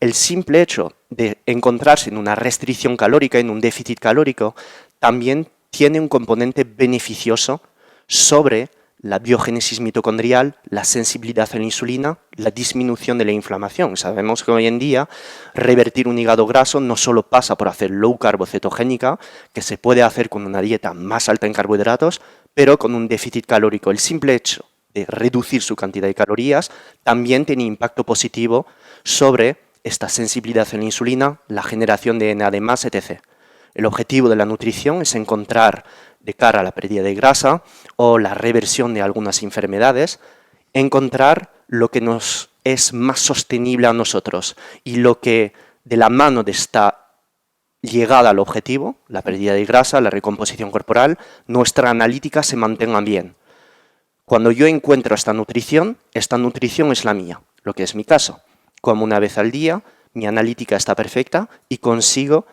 el simple hecho de encontrarse en una restricción calórica, en un déficit calórico, también tiene un componente beneficioso sobre la biogénesis mitocondrial, la sensibilidad a la insulina, la disminución de la inflamación. Sabemos que hoy en día revertir un hígado graso no solo pasa por hacer low carb o cetogénica, que se puede hacer con una dieta más alta en carbohidratos, pero con un déficit calórico. El simple hecho de reducir su cantidad de calorías también tiene impacto positivo sobre esta sensibilidad a la insulina, la generación de NAD+, etc. El objetivo de la nutrición es encontrar, de cara a la pérdida de grasa o la reversión de algunas enfermedades, encontrar lo que nos es más sostenible a nosotros y lo que, de la mano de esta llegada al objetivo, la pérdida de grasa, la recomposición corporal, nuestra analítica se mantenga bien. Cuando yo encuentro esta nutrición es la mía, lo que es mi caso. Como una vez al día, mi analítica está perfecta y consigo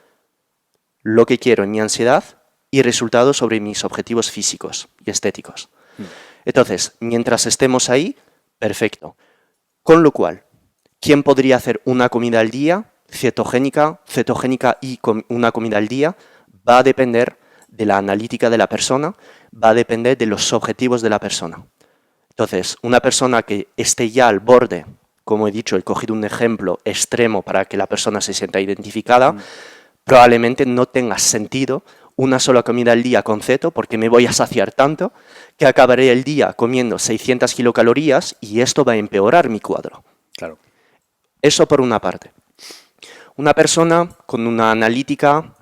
lo que quiero en mi ansiedad y resultados sobre mis objetivos físicos y estéticos. Entonces, mientras estemos ahí, perfecto. Con lo cual, ¿quién podría hacer una comida al día, cetogénica y una comida al día? Va a depender de la analítica de la persona, va a depender de los objetivos de la persona. Entonces, una persona que esté ya al borde, como he dicho, he cogido un ejemplo extremo para que la persona se sienta identificada, probablemente no tenga sentido una sola comida al día con ceto, porque me voy a saciar tanto que acabaré el día comiendo 600 kilocalorías y esto va a empeorar mi cuadro. Claro. Eso por una parte. Una persona con una analítica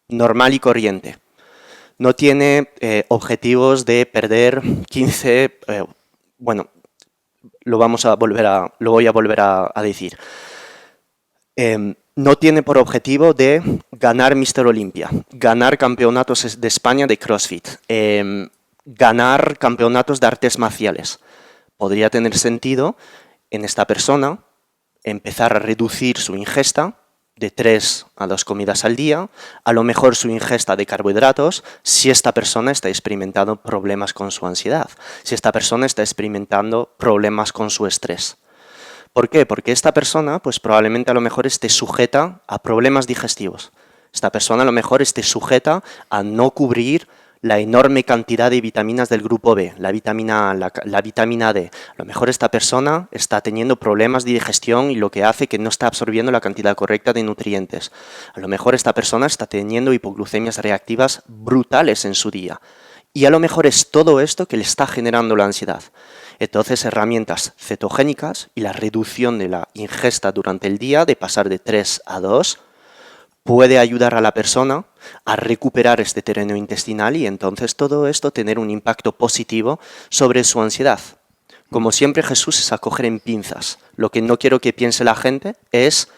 normal y corriente. No tiene objetivos de perder 15... lo voy a volver a decir. No tiene por objetivo de ganar Mr. Olympia, ganar campeonatos de España de CrossFit, ganar campeonatos de artes marciales. Podría tener sentido en esta persona empezar a reducir su ingesta de 3 a 2 comidas al día, a lo mejor su ingesta de carbohidratos, si esta persona está experimentando problemas con su ansiedad, si esta persona está experimentando problemas con su estrés. ¿Por qué? Porque esta persona pues probablemente a lo mejor esté sujeta a problemas digestivos. Esta persona a lo mejor esté sujeta a no cubrir la enorme cantidad de vitaminas del grupo B, la vitamina A, la vitamina D. A lo mejor esta persona está teniendo problemas de digestión y lo que hace que no está absorbiendo la cantidad correcta de nutrientes. A lo mejor esta persona está teniendo hipoglucemias reactivas brutales en su día. Y a lo mejor es todo esto que le está generando la ansiedad. Entonces, herramientas cetogénicas y la reducción de la ingesta durante el día, de pasar de 3 a 2, puede ayudar a la persona a recuperar este terreno intestinal y entonces todo esto tener un impacto positivo sobre su ansiedad. Como siempre, Jesús es a coger en pinzas. Lo que no quiero que piense la gente es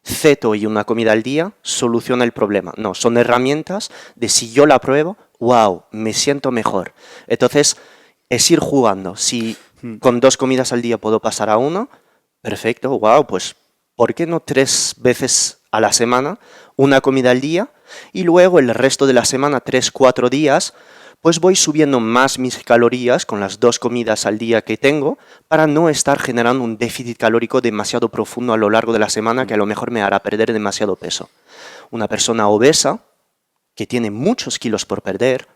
ceto y una comida al día soluciona el problema. No, son herramientas de si yo la pruebo, wow, me siento mejor. Entonces, es ir jugando. Si con 2 comidas al día puedo pasar a 1, perfecto, wow, pues ¿por qué no 3 veces a la semana, una comida al día? Y luego el resto de la semana, 3-4 días, pues voy subiendo más mis calorías con las 2 comidas al día que tengo para no estar generando un déficit calórico demasiado profundo a lo largo de la semana que a lo mejor me hará perder demasiado peso. Una persona obesa que tiene muchos kilos por perder,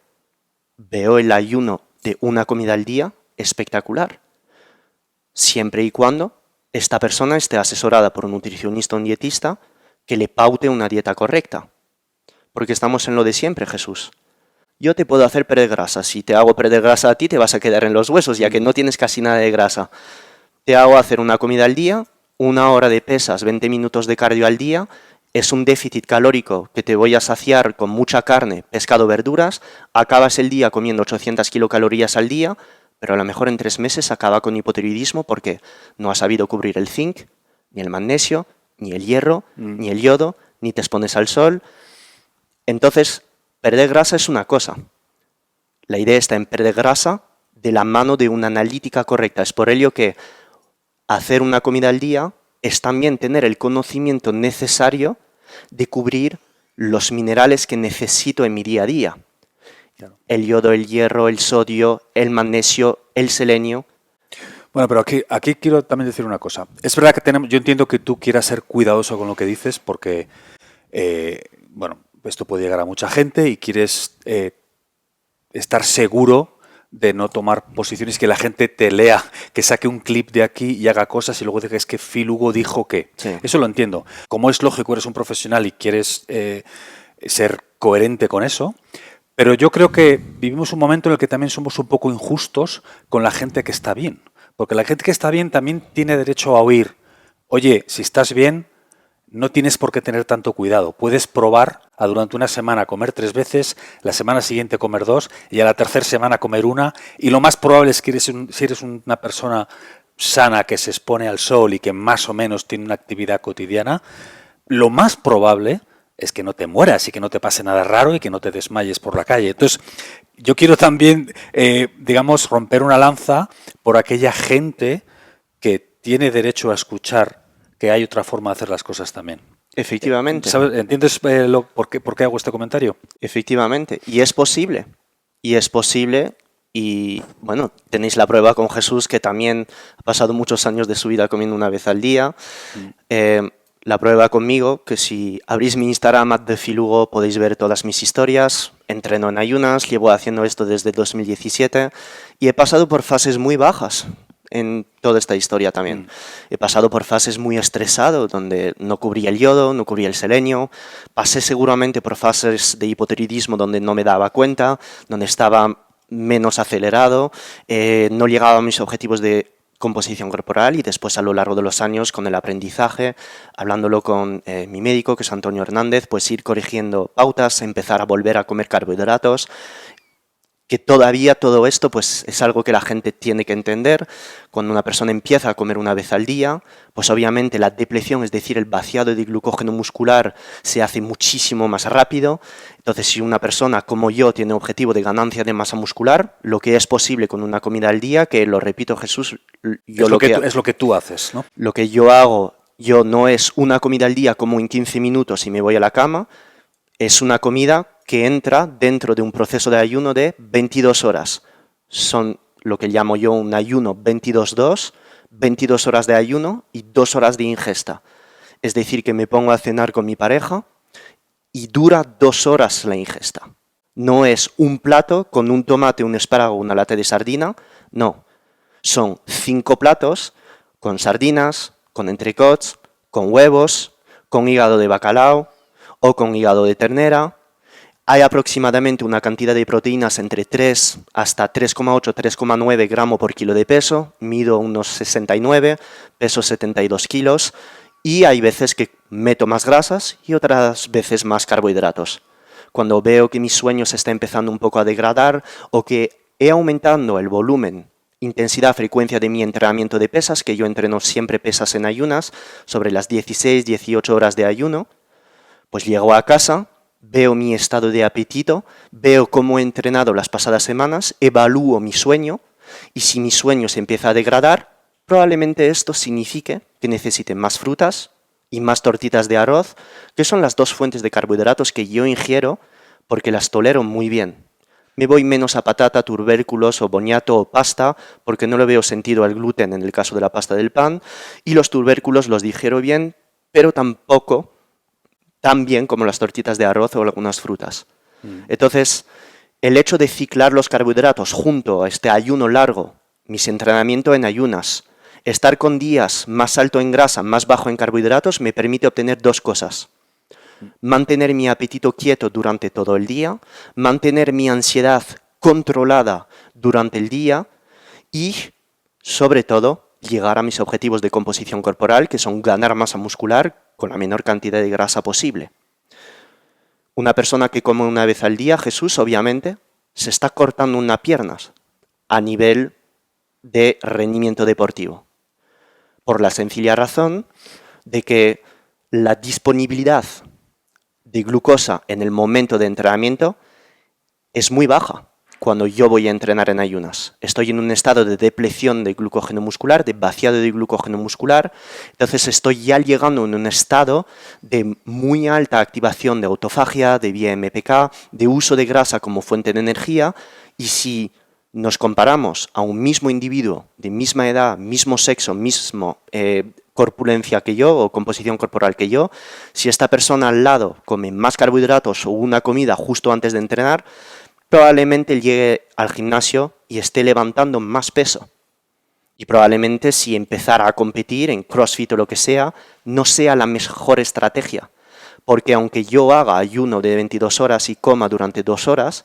veo el ayuno de una comida al día espectacular, siempre y cuando esta persona esté asesorada por un nutricionista o un dietista que le paute una dieta correcta. Porque estamos en lo de siempre, Jesús. Yo te puedo hacer perder grasa. Si te hago perder grasa a ti, te vas a quedar en los huesos, ya que no tienes casi nada de grasa. Te hago hacer una comida al día, 1 hora de pesas, 20 minutos de cardio al día. Es un déficit calórico que te voy a saciar con mucha carne, pescado, verduras. Acabas el día comiendo 800 kilocalorías al día, pero a lo mejor en 3 meses acaba con hipotiroidismo porque no has sabido cubrir el zinc, ni el magnesio, ni el hierro, ni el yodo, ni te expones al sol. Entonces, perder grasa es una cosa. La idea está en perder grasa de la mano de una analítica correcta. Es por ello que hacer una comida al día es también tener el conocimiento necesario de cubrir los minerales que necesito en mi día a día. El yodo, el hierro, el sodio, el magnesio, el selenio. Bueno, pero aquí quiero también decir una cosa. Es verdad que yo entiendo que tú quieras ser cuidadoso con lo que dices porque, bueno, esto puede llegar a mucha gente y quieres estar seguro de no tomar posiciones, que la gente te lea, que saque un clip de aquí y haga cosas y luego digas que Phil Hugo dijo que. Sí. Eso lo entiendo. Como es lógico, eres un profesional y quieres ser coherente con eso, pero yo creo que vivimos un momento en el que también somos un poco injustos con la gente que está bien. Porque la gente que está bien también tiene derecho a oír, oye, si estás bien, no tienes por qué tener tanto cuidado. Puedes probar a durante una semana comer 3 veces, la semana siguiente comer 2 y a la tercera semana comer 1. Y lo más probable es que si eres una persona sana que se expone al sol y que más o menos tiene una actividad cotidiana, lo más probable es que no te mueras y que no te pase nada raro y que no te desmayes por la calle. Entonces, yo quiero también, digamos, romper una lanza por aquella gente que tiene derecho a escuchar que hay otra forma de hacer las cosas también. Efectivamente. ¿Entiendes por qué hago este comentario? Efectivamente. Y es posible. Y bueno, tenéis la prueba con Jesús, que también ha pasado muchos años de su vida comiendo una vez al día. La prueba conmigo, que si abrís mi Instagram @defilugo podéis ver todas mis historias. Entreno en ayunas, llevo haciendo esto desde 2017 y he pasado por fases muy bajas en toda esta historia también. He pasado por fases muy estresado, donde no cubría el yodo, no cubría el selenio. Pasé seguramente por fases de hipotiroidismo donde no me daba cuenta, donde estaba menos acelerado, no llegaba a mis objetivos de composición corporal, y después a lo largo de los años con el aprendizaje, hablándolo con mi médico, que es Antonio Hernández, pues ir corrigiendo pautas, empezar a volver a comer carbohidratos, que todavía todo esto pues es algo que la gente tiene que entender. Cuando una persona empieza a comer una vez al día, pues obviamente la depleción, es decir, el vaciado de glucógeno muscular, se hace muchísimo más rápido. Entonces, si una persona como yo tiene objetivo de ganancia de masa muscular, lo que es posible con una comida al día, que lo repito, Jesús, es lo que tú haces, ¿no? Lo que yo hago, yo no es una comida al día como en 15 minutos y me voy a la cama, es una comida que entra dentro de un proceso de ayuno de 22 horas. Son lo que llamo yo un ayuno 22-2, 22 horas de ayuno y 2 horas de ingesta. Es decir, que me pongo a cenar con mi pareja y dura 2 horas la ingesta. No es un plato con un tomate, un espárrago, una lata de sardina, no. Son 5 platos con sardinas, con entrecots, con huevos, con hígado de bacalao o con hígado de ternera. Hay aproximadamente una cantidad de proteínas entre 3 hasta 3,8, 3,9 gramos por kilo de peso. Mido unos 69, peso 72 kilos. Y hay veces que meto más grasas y otras veces más carbohidratos. Cuando veo que mi sueño se está empezando un poco a degradar o que he aumentado el volumen, intensidad, frecuencia de mi entrenamiento de pesas, que yo entreno siempre pesas en ayunas, sobre las 16, 18 horas de ayuno, pues llego a casa, veo mi estado de apetito, veo cómo he entrenado las pasadas semanas, evalúo mi sueño, y si mi sueño se empieza a degradar, probablemente esto signifique que necesite más frutas y más tortitas de arroz, que son las 2 fuentes de carbohidratos que yo ingiero porque las tolero muy bien. Me voy menos a patata, tubérculos o boniato o pasta, porque no le veo sentido al gluten en el caso de la pasta del pan, y los tubérculos los digiero bien, pero tampoco tan bien como las tortitas de arroz o algunas frutas. Entonces, el hecho de ciclar los carbohidratos junto a este ayuno largo, mis entrenamientos en ayunas, estar con días más alto en grasa, más bajo en carbohidratos, me permite obtener 2 cosas. Mantener mi apetito quieto durante todo el día, mantener mi ansiedad controlada durante el día y, sobre todo, llegar a mis objetivos de composición corporal, que son ganar masa muscular con la menor cantidad de grasa posible. Una persona que come una vez al día, Jesús, obviamente, se está cortando unas piernas a nivel de rendimiento deportivo. Por la sencilla razón de que la disponibilidad de glucosa en el momento de entrenamiento es muy baja cuando yo voy a entrenar en ayunas. Estoy en un estado de depleción de glucógeno muscular, de vaciado de glucógeno muscular, entonces estoy ya llegando en un estado de muy alta activación de autofagia, de vía MPK, de uso de grasa como fuente de energía, y si nos comparamos a un mismo individuo de misma edad, mismo sexo, mismo corpulencia que yo o composición corporal que yo, si esta persona al lado come más carbohidratos o una comida justo antes de entrenar, probablemente él llegue al gimnasio y esté levantando más peso. Y probablemente si empezara a competir en CrossFit o lo que sea, no sea la mejor estrategia. Porque aunque yo haga ayuno de 22 horas y coma durante 2 horas,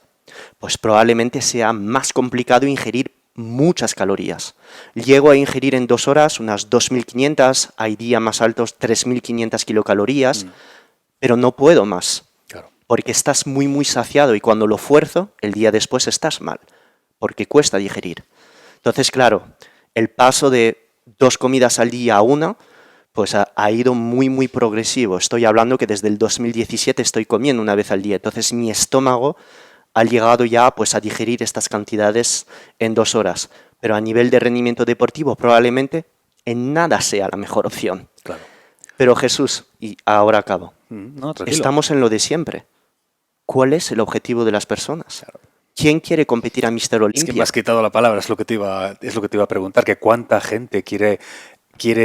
pues probablemente sea más complicado ingerir muchas calorías. Llego a ingerir en 2 horas unas 2.500, hay días más altos 3.500 kilocalorías, pero no puedo más. Claro. Porque estás muy, muy saciado y cuando lo fuerzo, el día después estás mal, porque cuesta digerir. Entonces, claro, el paso de 2 comidas al día a 1, pues ha ido muy, muy progresivo. Estoy hablando que desde el 2017 estoy comiendo una vez al día. Entonces mi estómago ha llegado ya pues, a digerir estas cantidades en 2 horas. Pero a nivel de rendimiento deportivo probablemente en nada sea la mejor opción. Claro. Pero Jesús, y ahora acabo, No, tranquilo. estamos en lo de siempre. ¿Cuál es el objetivo de las personas? Claro. ¿Quién quiere competir a Mr. Olympia? Es que me has quitado la palabra, es lo que te iba a preguntar, que cuánta gente quiere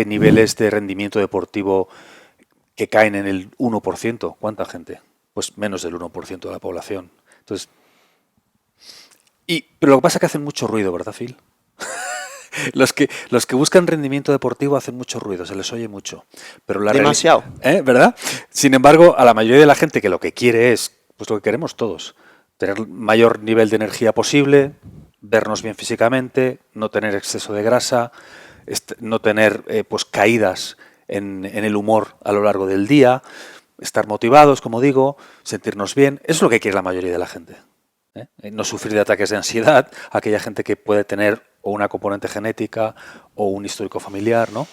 niveles de rendimiento deportivo que caen en el 1%. ¿Cuánta gente? Pues menos del 1% de la población. Entonces, pero lo que pasa es que hacen mucho ruido, ¿verdad, Phil? Los que buscan rendimiento deportivo hacen mucho ruido, se les oye mucho. Pero demasiado. ¿Verdad? Sin embargo, a la mayoría de la gente que lo que quiere es, pues lo que queremos todos, tener mayor nivel de energía posible, vernos bien físicamente, no tener exceso de grasa, no tener pues caídas en el humor a lo largo del día, estar motivados, como digo, sentirnos bien. Eso es lo que quiere la mayoría de la gente. No sufrir de ataques de ansiedad, aquella gente que puede tener o una componente genética o un histórico familiar, ¿no?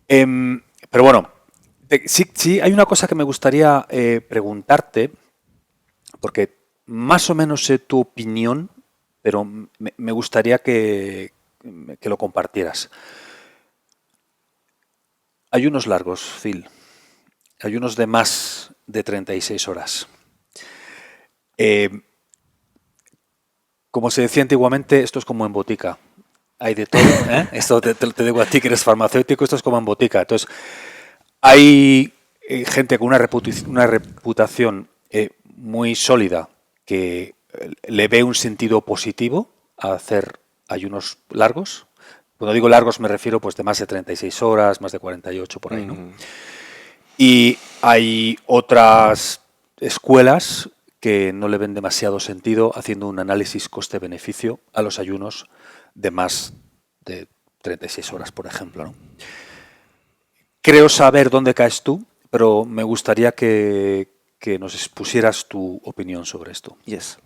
Pero bueno, sí hay una cosa que me gustaría preguntarte, porque más o menos sé tu opinión, pero me gustaría que lo compartieras. Ayunos largos, Phil. Ayunos de más de 36 horas. Como se decía antiguamente, esto es como en botica. Hay de todo. Esto te digo a ti que eres farmacéutico, esto es como en botica. Entonces, hay gente con una reputación muy sólida que le ve un sentido positivo a hacer ayunos largos. Cuando digo largos me refiero pues de más de 36 horas, más de 48 por ahí, ¿no? Y hay otras escuelas que no le ven demasiado sentido haciendo un análisis coste-beneficio a los ayunos de más de 36 horas, por ejemplo, ¿no? Creo saber dónde caes tú, pero me gustaría que nos expusieras tu opinión sobre esto. Yes.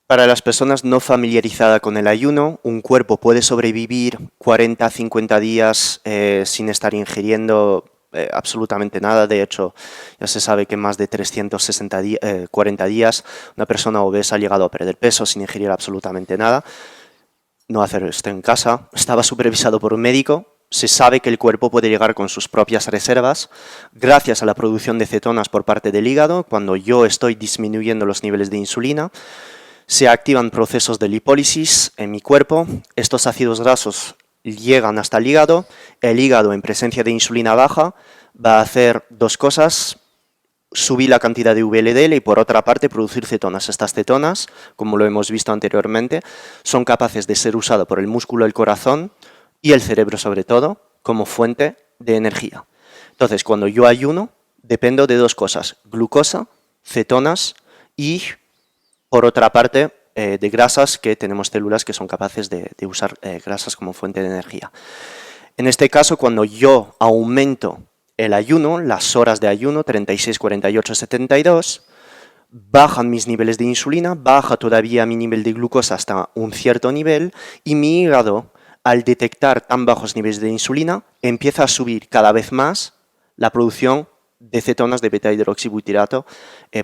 Para las personas no familiarizadas con el ayuno, un cuerpo puede sobrevivir 40 a 50 días sin estar ingiriendo absolutamente nada. De hecho, ya se sabe que más de 40 días una persona obesa ha llegado a perder peso sin ingerir absolutamente nada. No hacer esto en casa. Estaba supervisado por un médico. Se sabe que el cuerpo puede llegar con sus propias reservas gracias a la producción de cetonas por parte del hígado. Cuando yo estoy disminuyendo los niveles de insulina, se activan procesos de lipólisis en mi cuerpo. Estos ácidos grasos llegan hasta el hígado en presencia de insulina baja va a hacer 2 cosas: subir la cantidad de VLDL y por otra parte producir cetonas. Estas cetonas, como lo hemos visto anteriormente, son capaces de ser usadas por el músculo del corazón y el cerebro sobre todo como fuente de energía. Entonces, cuando yo ayuno, dependo de 2 cosas: glucosa, cetonas y, por otra parte, de grasas, que tenemos células que son capaces de usar grasas como fuente de energía. En este caso, cuando yo aumento el ayuno, las horas de ayuno, 36, 48, 72, bajan mis niveles de insulina, baja todavía mi nivel de glucosa hasta un cierto nivel y mi hígado, al detectar tan bajos niveles de insulina, empieza a subir cada vez más la producción de cetonas de beta-hidroxibutirato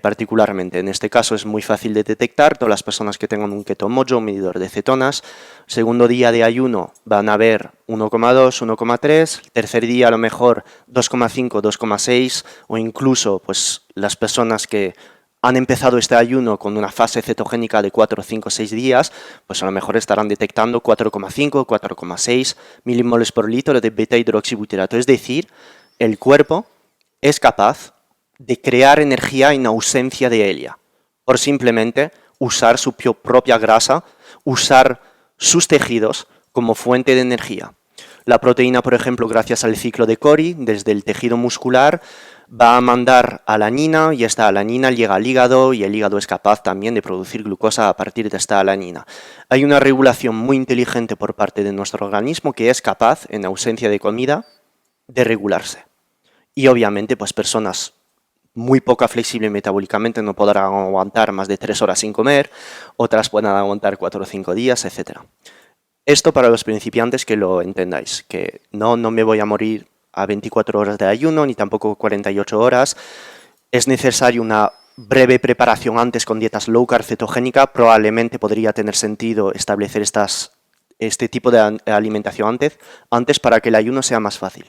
particularmente. En este caso es muy fácil de detectar. Todas las personas que tengan un KetoMojo, un medidor de cetonas, segundo día de ayuno van a ver 1,2, 1,3, tercer día a lo mejor 2,5, 2,6 o incluso pues las personas que han empezado este ayuno con una fase cetogénica de 4, 5, 6 días, pues a lo mejor estarán detectando 4,5, 4,6 milimoles por litro de beta-hidroxibutirato. Es decir, el cuerpo es capaz de crear energía en ausencia de ella, por simplemente usar su propia grasa, usar sus tejidos como fuente de energía. La proteína, por ejemplo, gracias al ciclo de Cori, desde el tejido muscular, va a mandar alanina y esta alanina llega al hígado y el hígado es capaz también de producir glucosa a partir de esta alanina. Hay una regulación muy inteligente por parte de nuestro organismo que es capaz, en ausencia de comida, de regularse. Y obviamente, pues personas muy poco flexibles metabólicamente no podrán aguantar más de 3 horas sin comer, otras pueden aguantar 4 o 5 días, etc. Esto para los principiantes que lo entendáis, que no me voy a morir a 24 horas de ayuno, ni tampoco 48 horas. Es necesario una breve preparación antes con dietas low carb cetogénica. Probablemente podría tener sentido establecer este tipo de alimentación antes para que el ayuno sea más fácil.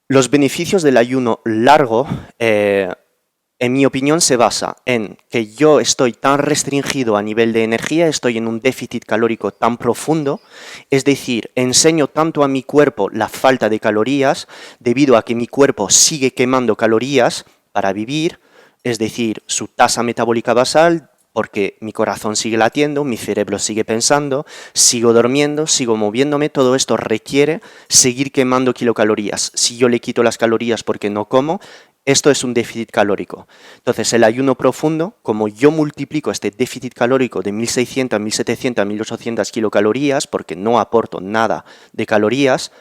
Los beneficios del ayuno largo, en mi opinión, se basa en que yo estoy tan restringido a nivel de energía, estoy en un déficit calórico tan profundo, es decir, enseño tanto a mi cuerpo la falta de calorías debido a que mi cuerpo sigue quemando calorías para vivir, es decir, su tasa metabólica basal, porque mi corazón sigue latiendo, mi cerebro sigue pensando, sigo durmiendo, sigo moviéndome, todo esto requiere seguir quemando kilocalorías. Si yo le quito las calorías porque no como, esto es un déficit calórico. Entonces, el ayuno profundo, como yo multiplico este déficit calórico de 1.600, 1.700, 1.800 kilocalorías, porque no aporto nada de calorías,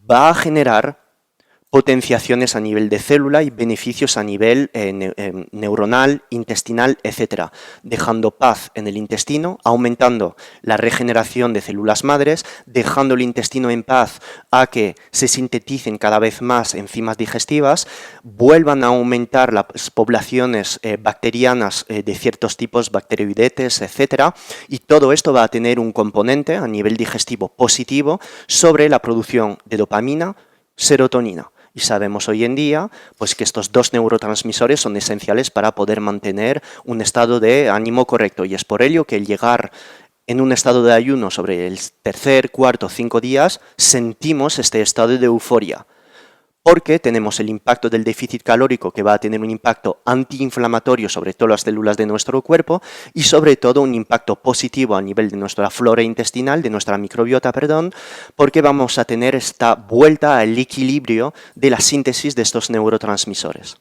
va a generar potenciaciones a nivel de célula y beneficios a nivel neuronal, intestinal, etc., dejando paz en el intestino, aumentando la regeneración de células madres, dejando el intestino en paz a que se sinteticen cada vez más enzimas digestivas, vuelvan a aumentar las poblaciones bacterianas de ciertos tipos, bacteroidetes, etc., y todo esto va a tener un componente a nivel digestivo positivo sobre la producción de dopamina, serotonina. Y sabemos hoy en día pues, que estos dos neurotransmisores son esenciales para poder mantener un estado de ánimo correcto. Y es por ello que el llegar en un estado de ayuno sobre el tercer, cuarto, 5 días, sentimos este estado de euforia. Porque tenemos el impacto del déficit calórico que va a tener un impacto antiinflamatorio sobre todas las células de nuestro cuerpo y sobre todo un impacto positivo a nivel de nuestra flora intestinal, de nuestra microbiota, porque vamos a tener esta vuelta al equilibrio de la síntesis de estos neurotransmisores.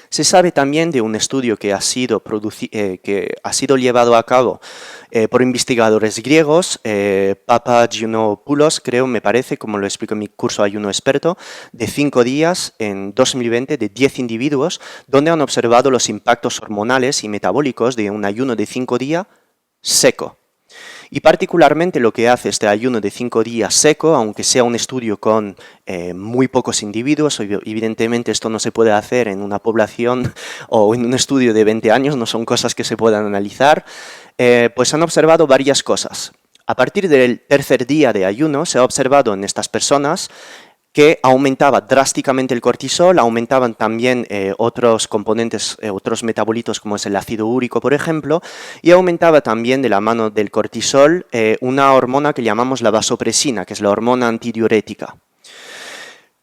Se sabe también de un estudio que ha sido llevado a cabo por investigadores griegos, Papagiannopoulos, me parece, como lo explico en mi curso Ayuno Experto, de 5 días en 2020 de 10 individuos, donde han observado los impactos hormonales y metabólicos de un ayuno de 5 días seco. Y particularmente lo que hace este ayuno de 5 días seco, aunque sea un estudio con muy pocos individuos, evidentemente esto no se puede hacer en una población o en un estudio de 20 años, no son cosas que se puedan analizar, pues han observado varias cosas. A partir del tercer día de ayuno se ha observado en estas personas que aumentaba drásticamente el cortisol, aumentaban también otros componentes, otros metabolitos como es el ácido úrico, por ejemplo, y aumentaba también de la mano del cortisol una hormona que llamamos la vasopresina, que es la hormona antidiurética.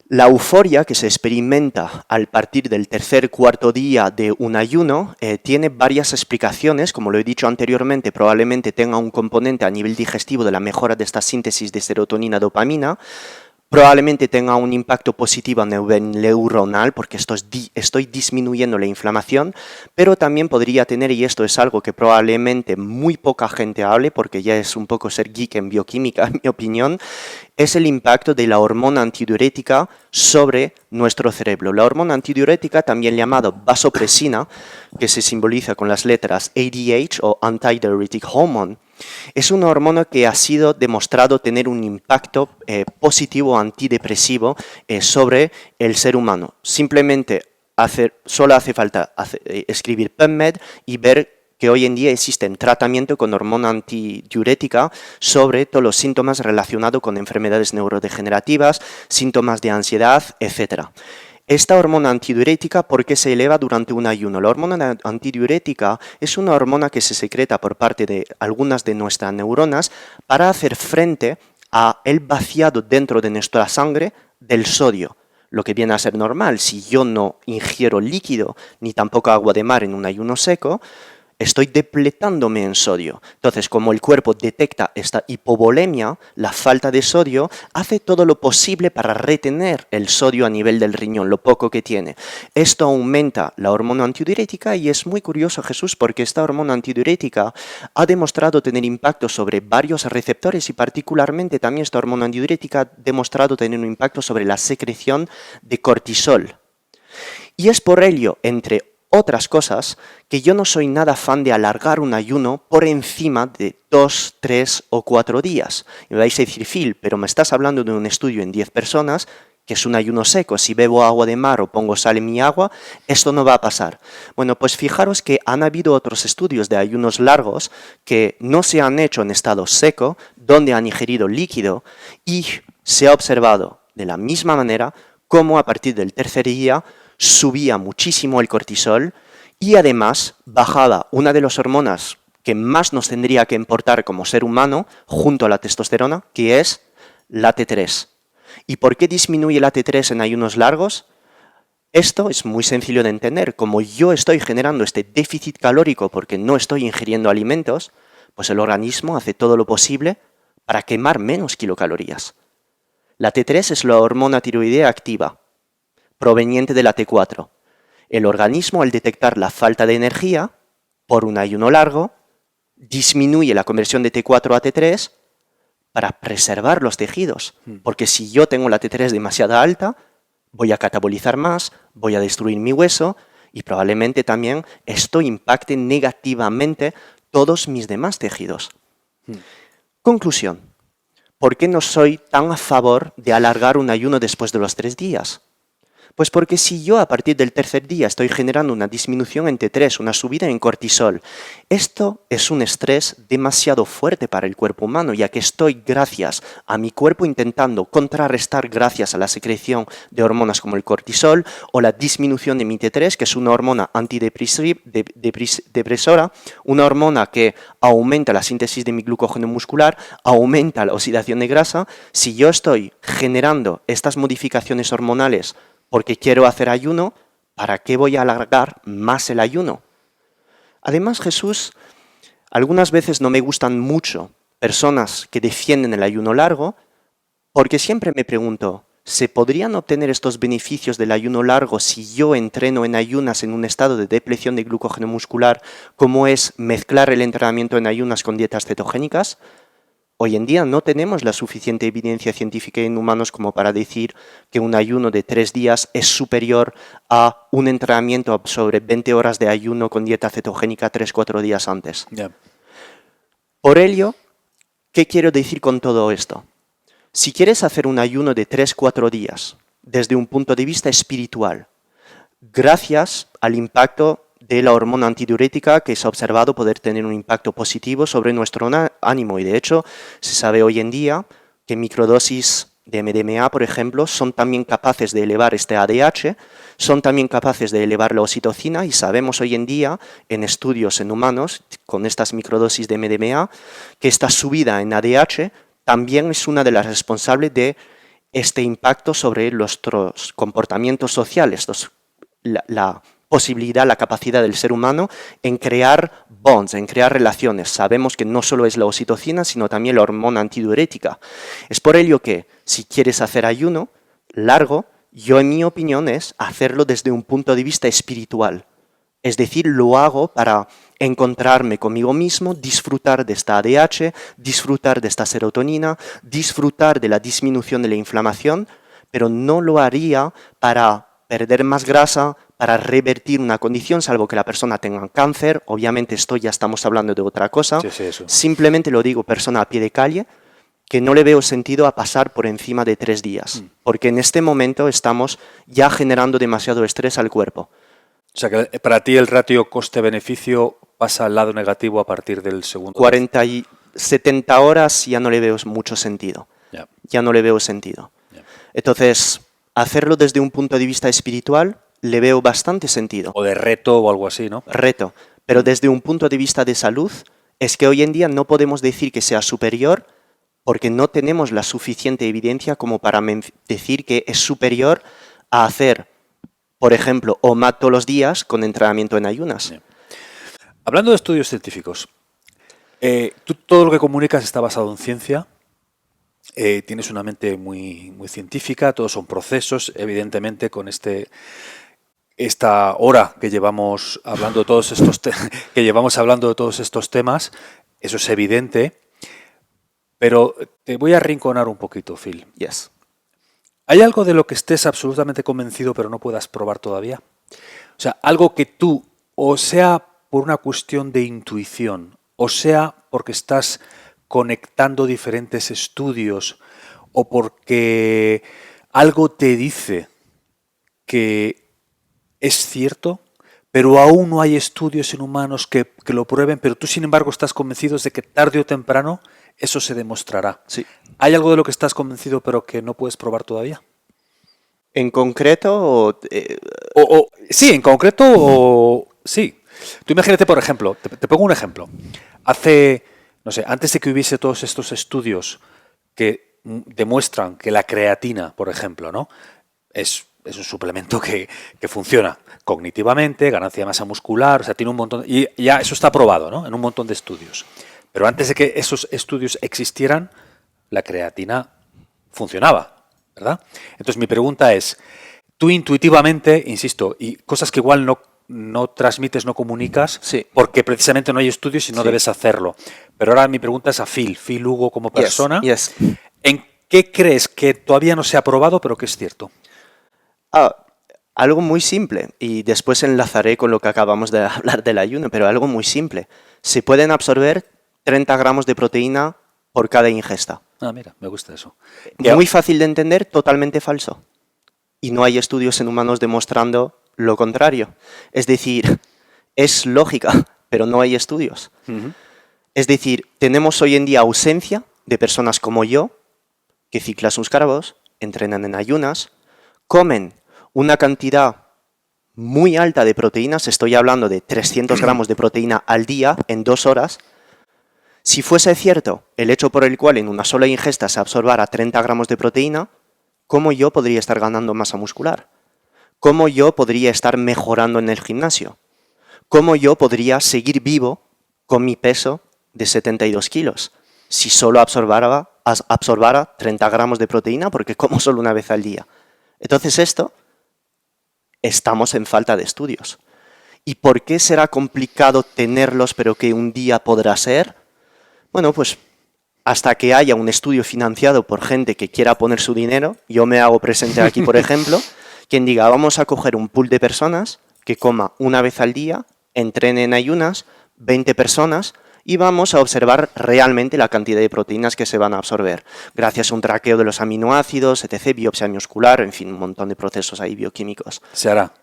La euforia que se experimenta al partir del tercer, cuarto día de un ayuno tiene varias explicaciones, como lo he dicho anteriormente, probablemente tenga un componente a nivel digestivo de la mejora de esta síntesis de serotonina, dopamina, probablemente tenga un impacto positivo a nivel neuronal porque estoy disminuyendo la inflamación, pero también podría tener, y esto es algo que probablemente muy poca gente hable porque ya es un poco ser geek en bioquímica, en mi opinión, es el impacto de la hormona antidiurética sobre nuestro cerebro. La hormona antidiurética, también llamada vasopresina, que se simboliza con las letras ADH o Antidiuretic Hormone, es una hormona que ha sido demostrado tener un impacto positivo antidepresivo sobre el ser humano. Simplemente solo hace falta escribir PubMed y ver que hoy en día existen tratamientos con hormona antidiurética sobre todos los síntomas relacionados con enfermedades neurodegenerativas, síntomas de ansiedad, etc. Esta hormona antidiurética, ¿por qué se eleva durante un ayuno? La hormona antidiurética es una hormona que se secreta por parte de algunas de nuestras neuronas para hacer frente a el vaciado dentro de nuestra sangre del sodio, lo que viene a ser normal. Si yo no ingiero líquido ni tampoco agua de mar en un ayuno seco, estoy depletándome en sodio. Entonces, como el cuerpo detecta esta hipovolemia, la falta de sodio, hace todo lo posible para retener el sodio a nivel del riñón, lo poco que tiene. Esto aumenta la hormona antidiurética y es muy curioso, Jesús, porque esta hormona antidiurética ha demostrado tener impacto sobre varios receptores y particularmente también esta hormona antidiurética ha demostrado tener un impacto sobre la secreción de cortisol. Y es por ello, entre otras cosas, que yo no soy nada fan de alargar un ayuno por encima de 2, 3 o 4 días. Y me vais a decir, Phil, pero me estás hablando de un estudio en 10 personas, que es un ayuno seco. Si bebo agua de mar o pongo sal en mi agua, esto no va a pasar. Bueno, pues fijaros que han habido otros estudios de ayunos largos que no se han hecho en estado seco, donde han ingerido líquido, y se ha observado de la misma manera cómo a partir del tercer día subía muchísimo el cortisol y además bajaba una de las hormonas que más nos tendría que importar como ser humano junto a la testosterona, que es la T3. ¿Y por qué disminuye la T3 en ayunos largos? Esto es muy sencillo de entender. Como yo estoy generando este déficit calórico porque no estoy ingiriendo alimentos, pues el organismo hace todo lo posible para quemar menos kilocalorías. La T3 es la hormona tiroidea activa, proveniente de la T4. El organismo, al detectar la falta de energía por un ayuno largo, disminuye la conversión de T4 a T3 para preservar los tejidos. Porque si yo tengo la T3 demasiado alta, voy a catabolizar más, voy a destruir mi hueso y probablemente también esto impacte negativamente todos mis demás tejidos. Conclusión. ¿Por qué no soy tan a favor de alargar un ayuno después de los 3 días? Pues porque si yo a partir del tercer día estoy generando una disminución en T3, una subida en cortisol, esto es un estrés demasiado fuerte para el cuerpo humano, ya que estoy gracias a mi cuerpo intentando contrarrestar gracias a la secreción de hormonas como el cortisol o la disminución de mi T3, que es una hormona antidepresora, una hormona que aumenta la síntesis de mi glucógeno muscular, aumenta la oxidación de grasa. Si yo estoy generando estas modificaciones hormonales porque quiero hacer ayuno, ¿para qué voy a alargar más el ayuno? Además, Jesús, algunas veces no me gustan mucho personas que defienden el ayuno largo, porque siempre me pregunto, ¿se podrían obtener estos beneficios del ayuno largo si yo entreno en ayunas en un estado de depleción de glucógeno muscular, como es mezclar el entrenamiento en ayunas con dietas cetogénicas? Hoy en día no tenemos la suficiente evidencia científica en humanos como para decir que un ayuno de 3 días es superior a un entrenamiento sobre 20 horas de ayuno con dieta cetogénica 3-4 días antes. Yeah. Por ello, ¿qué quiero decir con todo esto? Si quieres hacer un ayuno de 3-4 días desde un punto de vista espiritual, gracias al impacto de la hormona antidiurética que se ha observado poder tener un impacto positivo sobre nuestro ánimo. Y de hecho, se sabe hoy en día que microdosis de MDMA, por ejemplo, son también capaces de elevar este ADH, son también capaces de elevar la oxitocina y sabemos hoy en día, en estudios en humanos, con estas microdosis de MDMA, que esta subida en ADH también es una de las responsables de este impacto sobre nuestros comportamientos sociales, la posibilidad, la capacidad del ser humano en crear bonds, en crear relaciones. Sabemos que no solo es la oxitocina, sino también la hormona antidiurética. Es por ello que, si quieres hacer ayuno largo, yo en mi opinión es hacerlo desde un punto de vista espiritual. Es decir, lo hago para encontrarme conmigo mismo, disfrutar de esta ADH, disfrutar de esta serotonina, disfrutar de la disminución de la inflamación, pero no lo haría para perder más grasa, para revertir una condición, salvo que la persona tenga cáncer. Obviamente esto ya estamos hablando de otra cosa. Sí, eso. Simplemente lo digo, persona a pie de calle, que no le veo sentido a pasar por encima de 3 días, porque en este momento estamos ya generando demasiado estrés al cuerpo. O sea que para ti el ratio coste-beneficio pasa al lado negativo a partir del segundo. 70 horas ya no le veo mucho sentido. Yeah. Ya no le veo sentido. Yeah. Entonces, Hacerlo desde un punto de vista espiritual le veo bastante sentido. O de reto o algo así, ¿no? Reto. Pero desde un punto de vista de salud, es que hoy en día no podemos decir que sea superior porque no tenemos la suficiente evidencia como para decir que es superior a hacer, por ejemplo, OMAD todos los días con entrenamiento en ayunas. Sí. Hablando de estudios científicos, tú todo lo que comunicas está basado en ciencia, tienes una mente muy, muy científica, todos son procesos, evidentemente con esta hora que llevamos hablando de todos estos temas, eso es evidente, pero te voy a arrinconar un poquito, Phil. Yes. ¿Hay algo de lo que estés absolutamente convencido pero no puedas probar todavía? O sea, algo que tú, o sea por una cuestión de intuición, o sea porque estás conectando diferentes estudios, o porque algo te dice que es cierto, pero aún no hay estudios en humanos que lo prueben, pero tú, sin embargo, estás convencido de que tarde o temprano eso se demostrará. Sí. ¿Hay algo de lo que estás convencido pero que no puedes probar todavía? ¿En concreto? Sí, en concreto o... Sí. Tú imagínate, por ejemplo, te pongo un ejemplo. No sé, antes de que hubiese todos estos estudios que demuestran que la creatina, por ejemplo, ¿no? Es un suplemento que funciona cognitivamente, ganancia de masa muscular, o sea, tiene un montón... Y ya eso está probado, ¿no? En un montón de estudios. Pero antes de que esos estudios existieran, la creatina funcionaba, ¿verdad? Entonces mi pregunta es, tú intuitivamente, insisto, y cosas que igual no transmites, no comunicas, Sí. porque precisamente no hay estudios y no debes hacerlo. Pero ahora mi pregunta es a Phil Hugo como persona. Yes. ¿En qué crees que todavía no se ha probado pero que es cierto? Algo muy simple, y después enlazaré con lo que acabamos de hablar del ayuno, pero algo muy simple. Se pueden absorber 30 gramos de proteína por cada ingesta. Ah, mira, me gusta eso. Muy fácil de entender, totalmente falso. Y no hay estudios en humanos demostrando lo contrario. Es decir, es lógica, pero no hay estudios. Uh-huh. Es decir, tenemos hoy en día ausencia de personas como yo, que ciclan sus carbos, entrenan en ayunas, comen una cantidad muy alta de proteínas, estoy hablando de 300 gramos de proteína al día en 2 horas. Si fuese cierto el hecho por el cual en una sola ingesta se absorbara 30 gramos de proteína, ¿cómo yo podría estar ganando masa muscular? ¿Cómo yo podría estar mejorando en el gimnasio? ¿Cómo yo podría seguir vivo con mi peso de 72 kilos si solo absorbara 30 gramos de proteína porque como solo una vez al día? Entonces estamos en falta de estudios. ¿Y por qué será complicado tenerlos pero que un día podrá ser? Bueno, pues hasta que haya un estudio financiado por gente que quiera poner su dinero, yo me hago presente aquí, por ejemplo, quien diga, vamos a coger un pool de personas que coma una vez al día, entrene en ayunas, 20 personas, y vamos a observar realmente la cantidad de proteínas que se van a absorber, gracias a un traqueo de los aminoácidos, etc., biopsia muscular, en fin, un montón de procesos ahí bioquímicos. Se hará.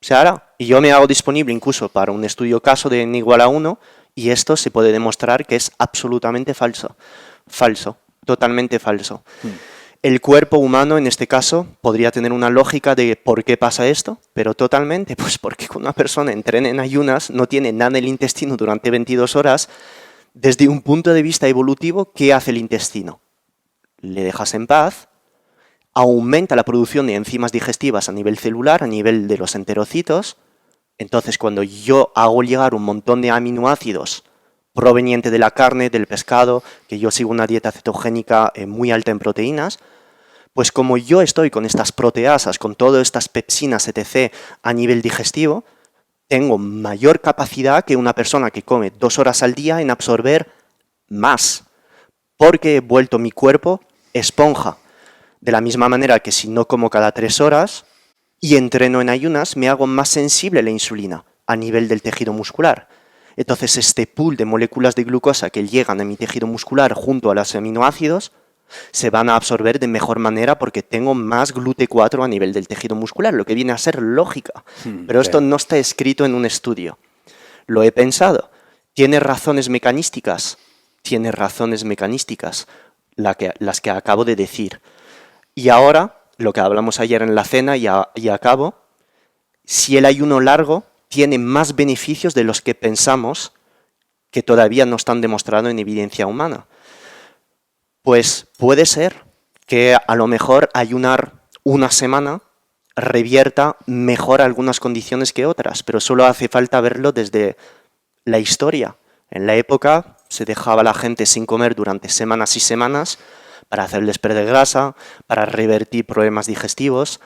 Se hará. Y yo me hago disponible incluso para un estudio caso de n igual a 1, y esto se puede demostrar que es absolutamente falso. Falso, totalmente falso. El cuerpo humano, en este caso, podría tener una lógica de por qué pasa esto, pero totalmente, pues porque cuando una persona entrena en ayunas, no tiene nada en el intestino durante 22 horas, desde un punto de vista evolutivo, ¿qué hace el intestino? Le dejas en paz, aumenta la producción de enzimas digestivas a nivel celular, a nivel de los enterocitos. Entonces, cuando yo hago llegar un montón de aminoácidos provenientes de la carne, del pescado, que yo sigo una dieta cetogénica muy alta en proteínas, pues como yo estoy con estas proteasas, con todas estas pepsinas, etc., a nivel digestivo, tengo mayor capacidad que una persona que come 2 horas al día en absorber más, porque he vuelto mi cuerpo esponja. De la misma manera que si no como cada 3 horas y entreno en ayunas, me hago más sensible a la insulina a nivel del tejido muscular. Entonces este pool de moléculas de glucosa que llegan a mi tejido muscular junto a los aminoácidos se van a absorber de mejor manera porque tengo más GLUT4 a nivel del tejido muscular, lo que viene a ser lógica. Pero esto no está escrito en un estudio. Lo he pensado. ¿Tiene razones mecanísticas? Tiene razones mecanísticas, las que acabo de decir. Y ahora lo que hablamos ayer en la cena y acabo, si el ayuno largo tiene más beneficios de los que pensamos que todavía no están demostrados en evidencia humana. Pues puede ser que a lo mejor ayunar una semana revierta mejor algunas condiciones que otras, pero solo hace falta verlo desde la historia. En la época se dejaba a la gente sin comer durante semanas y semanas para hacerles perder grasa, para revertir problemas digestivos,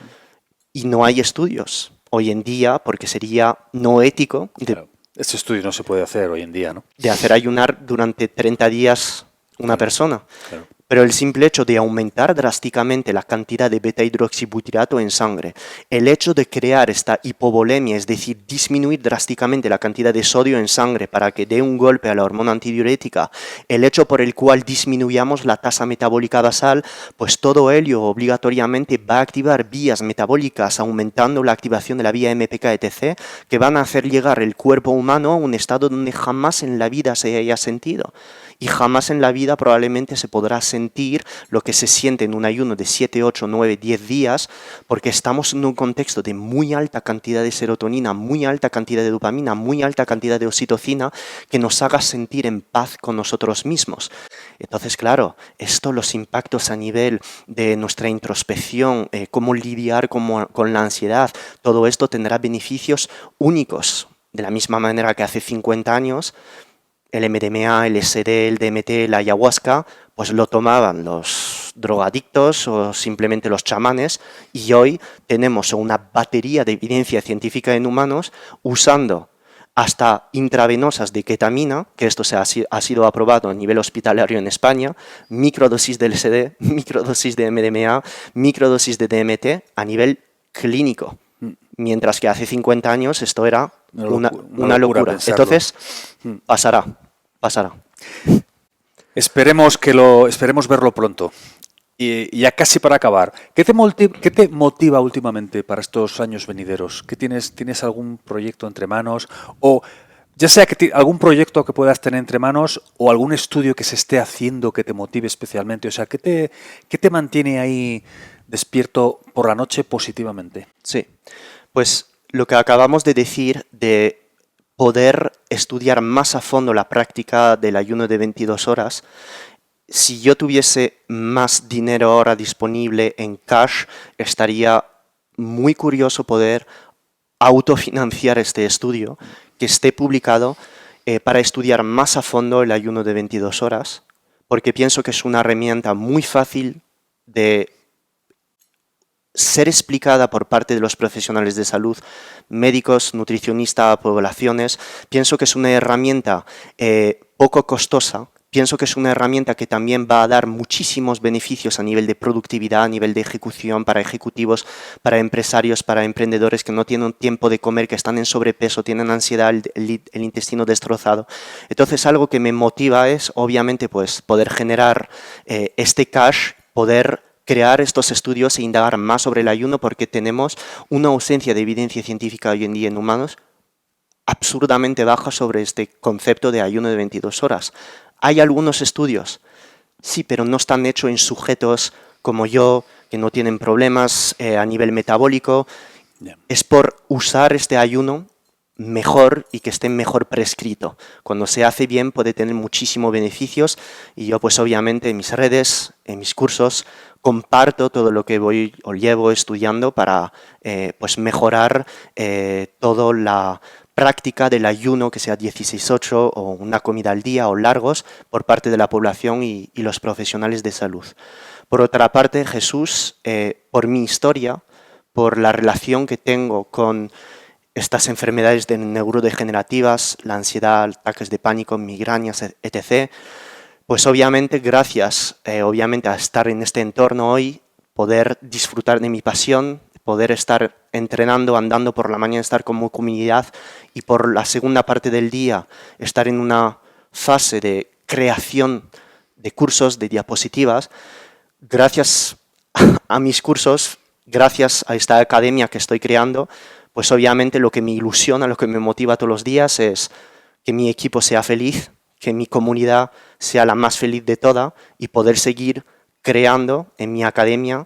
y no hay estudios hoy en día, porque sería no ético Claro. Este estudio no se puede hacer hoy en día, ¿no? de hacer ayunar durante 30 días una persona. Claro. Pero el simple hecho de aumentar drásticamente la cantidad de beta-hidroxibutirato en sangre, el hecho de crear esta hipovolemia, es decir, disminuir drásticamente la cantidad de sodio en sangre para que dé un golpe a la hormona antidiurética, el hecho por el cual disminuyamos la tasa metabólica basal, pues todo ello obligatoriamente va a activar vías metabólicas, aumentando la activación de la vía MPK, etc., que van a hacer llegar el cuerpo humano a un estado donde jamás en la vida se haya sentido. Y jamás en la vida probablemente se podrá sentir lo que se siente en un ayuno de 7, 8, 9, 10 días, porque estamos en un contexto de muy alta cantidad de serotonina, muy alta cantidad de dopamina, muy alta cantidad de oxitocina, que nos haga sentir en paz con nosotros mismos. Entonces, claro, los impactos a nivel de nuestra introspección, cómo lidiar con la ansiedad, todo esto tendrá beneficios únicos. De la misma manera que hace 50 años, el MDMA, el LSD, el DMT, la ayahuasca, pues lo tomaban los drogadictos o simplemente los chamanes, y hoy tenemos una batería de evidencia científica en humanos usando hasta intravenosas de ketamina, que esto ha sido aprobado a nivel hospitalario en España, microdosis de LSD, microdosis de MDMA, microdosis de DMT a nivel clínico. Mientras que hace 50 años esto era una locura. Entonces, pasará. Esperemos verlo pronto. Y ya casi para acabar, ¿qué te motiva últimamente para estos años venideros? ¿Tienes algún proyecto entre manos? O ya sea que algún proyecto que puedas tener entre manos o algún estudio que se esté haciendo que te motive especialmente. O sea, ¿qué te mantiene ahí despierto por la noche positivamente? Sí, pues lo que acabamos de decir de poder estudiar más a fondo la práctica del ayuno de 22 horas, si yo tuviese más dinero ahora disponible en cash, estaría muy curioso poder autofinanciar este estudio que esté publicado para estudiar más a fondo el ayuno de 22 horas, porque pienso que es una herramienta muy fácil de ser explicada por parte de los profesionales de salud, médicos, nutricionistas, poblaciones. Pienso que es una herramienta poco costosa. Pienso que es una herramienta que también va a dar muchísimos beneficios a nivel de productividad, a nivel de ejecución para ejecutivos, para empresarios, para emprendedores que no tienen tiempo de comer, que están en sobrepeso, tienen ansiedad, el intestino destrozado. Entonces, algo que me motiva es, obviamente, pues poder generar este cash, poder crear estos estudios e indagar más sobre el ayuno, porque tenemos una ausencia de evidencia científica hoy en día en humanos absurdamente baja sobre este concepto de ayuno de 22 horas. ¿Hay algunos estudios? Sí, pero no están hechos en sujetos como yo, que no tienen problemas a nivel metabólico. Es por usar este ayuno mejor y que esté mejor prescrito. Cuando se hace bien puede tener muchísimos beneficios, y yo pues obviamente en mis redes, en mis cursos, comparto todo lo que voy o llevo estudiando para pues mejorar toda la práctica del ayuno, que sea 16-8 o una comida al día o largos, por parte de la población y los profesionales de salud. Por otra parte, Jesús, por mi historia, por la relación que tengo con estas enfermedades neurodegenerativas, la ansiedad, ataques de pánico, migrañas, etc., pues obviamente gracias a estar en este entorno hoy, poder disfrutar de mi pasión, poder estar entrenando, andando por la mañana, estar como comunidad, y por la segunda parte del día estar en una fase de creación de cursos, de diapositivas. Gracias a mis cursos, gracias a esta academia que estoy creando, pues obviamente lo que me ilusiona, lo que me motiva todos los días es que mi equipo sea feliz, que mi comunidad sea la más feliz de toda, y poder seguir creando en mi academia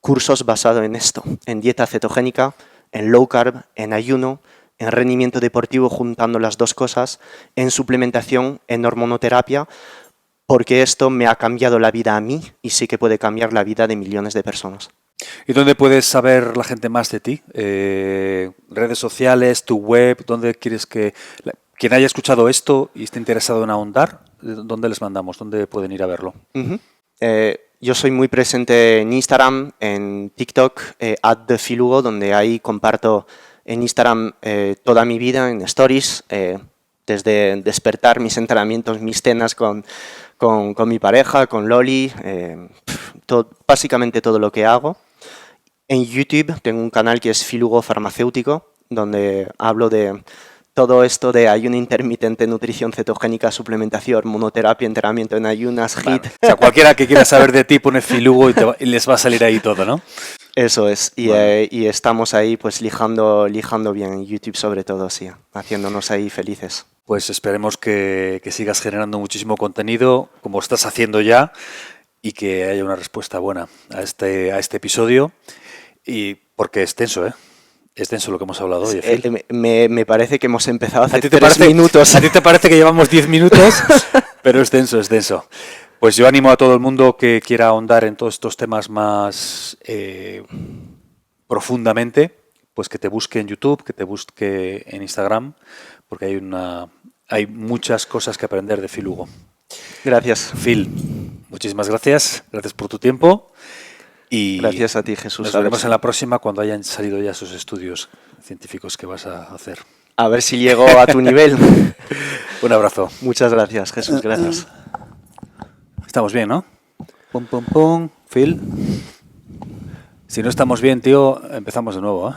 cursos basados en esto, en dieta cetogénica, en low carb, en ayuno, en rendimiento deportivo, juntando las dos cosas, en suplementación, en hormonoterapia, porque esto me ha cambiado la vida a mí y sí que puede cambiar la vida de millones de personas. ¿Y dónde puedes saber la gente más de ti? ¿Redes sociales, tu web? ¿Dónde quieres que quien haya escuchado esto y esté interesado en ahondar, dónde les mandamos? ¿Dónde pueden ir a verlo? Yo soy muy presente en Instagram, en TikTok, @thefilugo, donde ahí comparto en Instagram toda mi vida en stories, desde despertar, mis entrenamientos, mis cenas con mi pareja, con Loli, básicamente todo lo que hago. En YouTube tengo un canal que es Filugo Farmacéutico, donde hablo de todo esto de ayuno intermitente, nutrición cetogénica, suplementación, hormonoterapia, entrenamiento en ayunas, HIIT. O sea, cualquiera que quiera saber de ti pone Filugo y les va a salir ahí todo, ¿no? Eso es, y estamos ahí pues lijando bien en YouTube sobre todo, sí, haciéndonos ahí felices. Pues esperemos que sigas generando muchísimo contenido, como estás haciendo ya, y que haya una respuesta buena a este episodio, y porque es tenso, ¿eh? Es denso lo que hemos hablado hoy, Phil. Me parece que hemos empezado hace 3 minutos. ¿A ti te parece que llevamos 10 minutos? Pero es denso, es denso. Pues yo animo a todo el mundo que quiera ahondar en todos estos temas más profundamente, pues que te busque en YouTube, que te busque en Instagram, porque hay muchas cosas que aprender de Filugo. Gracias. Phil, muchísimas gracias. Gracias por tu tiempo. Y gracias a ti, Jesús. Nos veremos en la próxima cuando hayan salido ya esos estudios científicos que vas a hacer. A ver si llego a tu nivel. Un abrazo. Muchas gracias, Jesús. Gracias. Estamos bien, ¿no? Pum, pum, pum. Phil. Si no estamos bien, tío, empezamos de nuevo, ¿eh?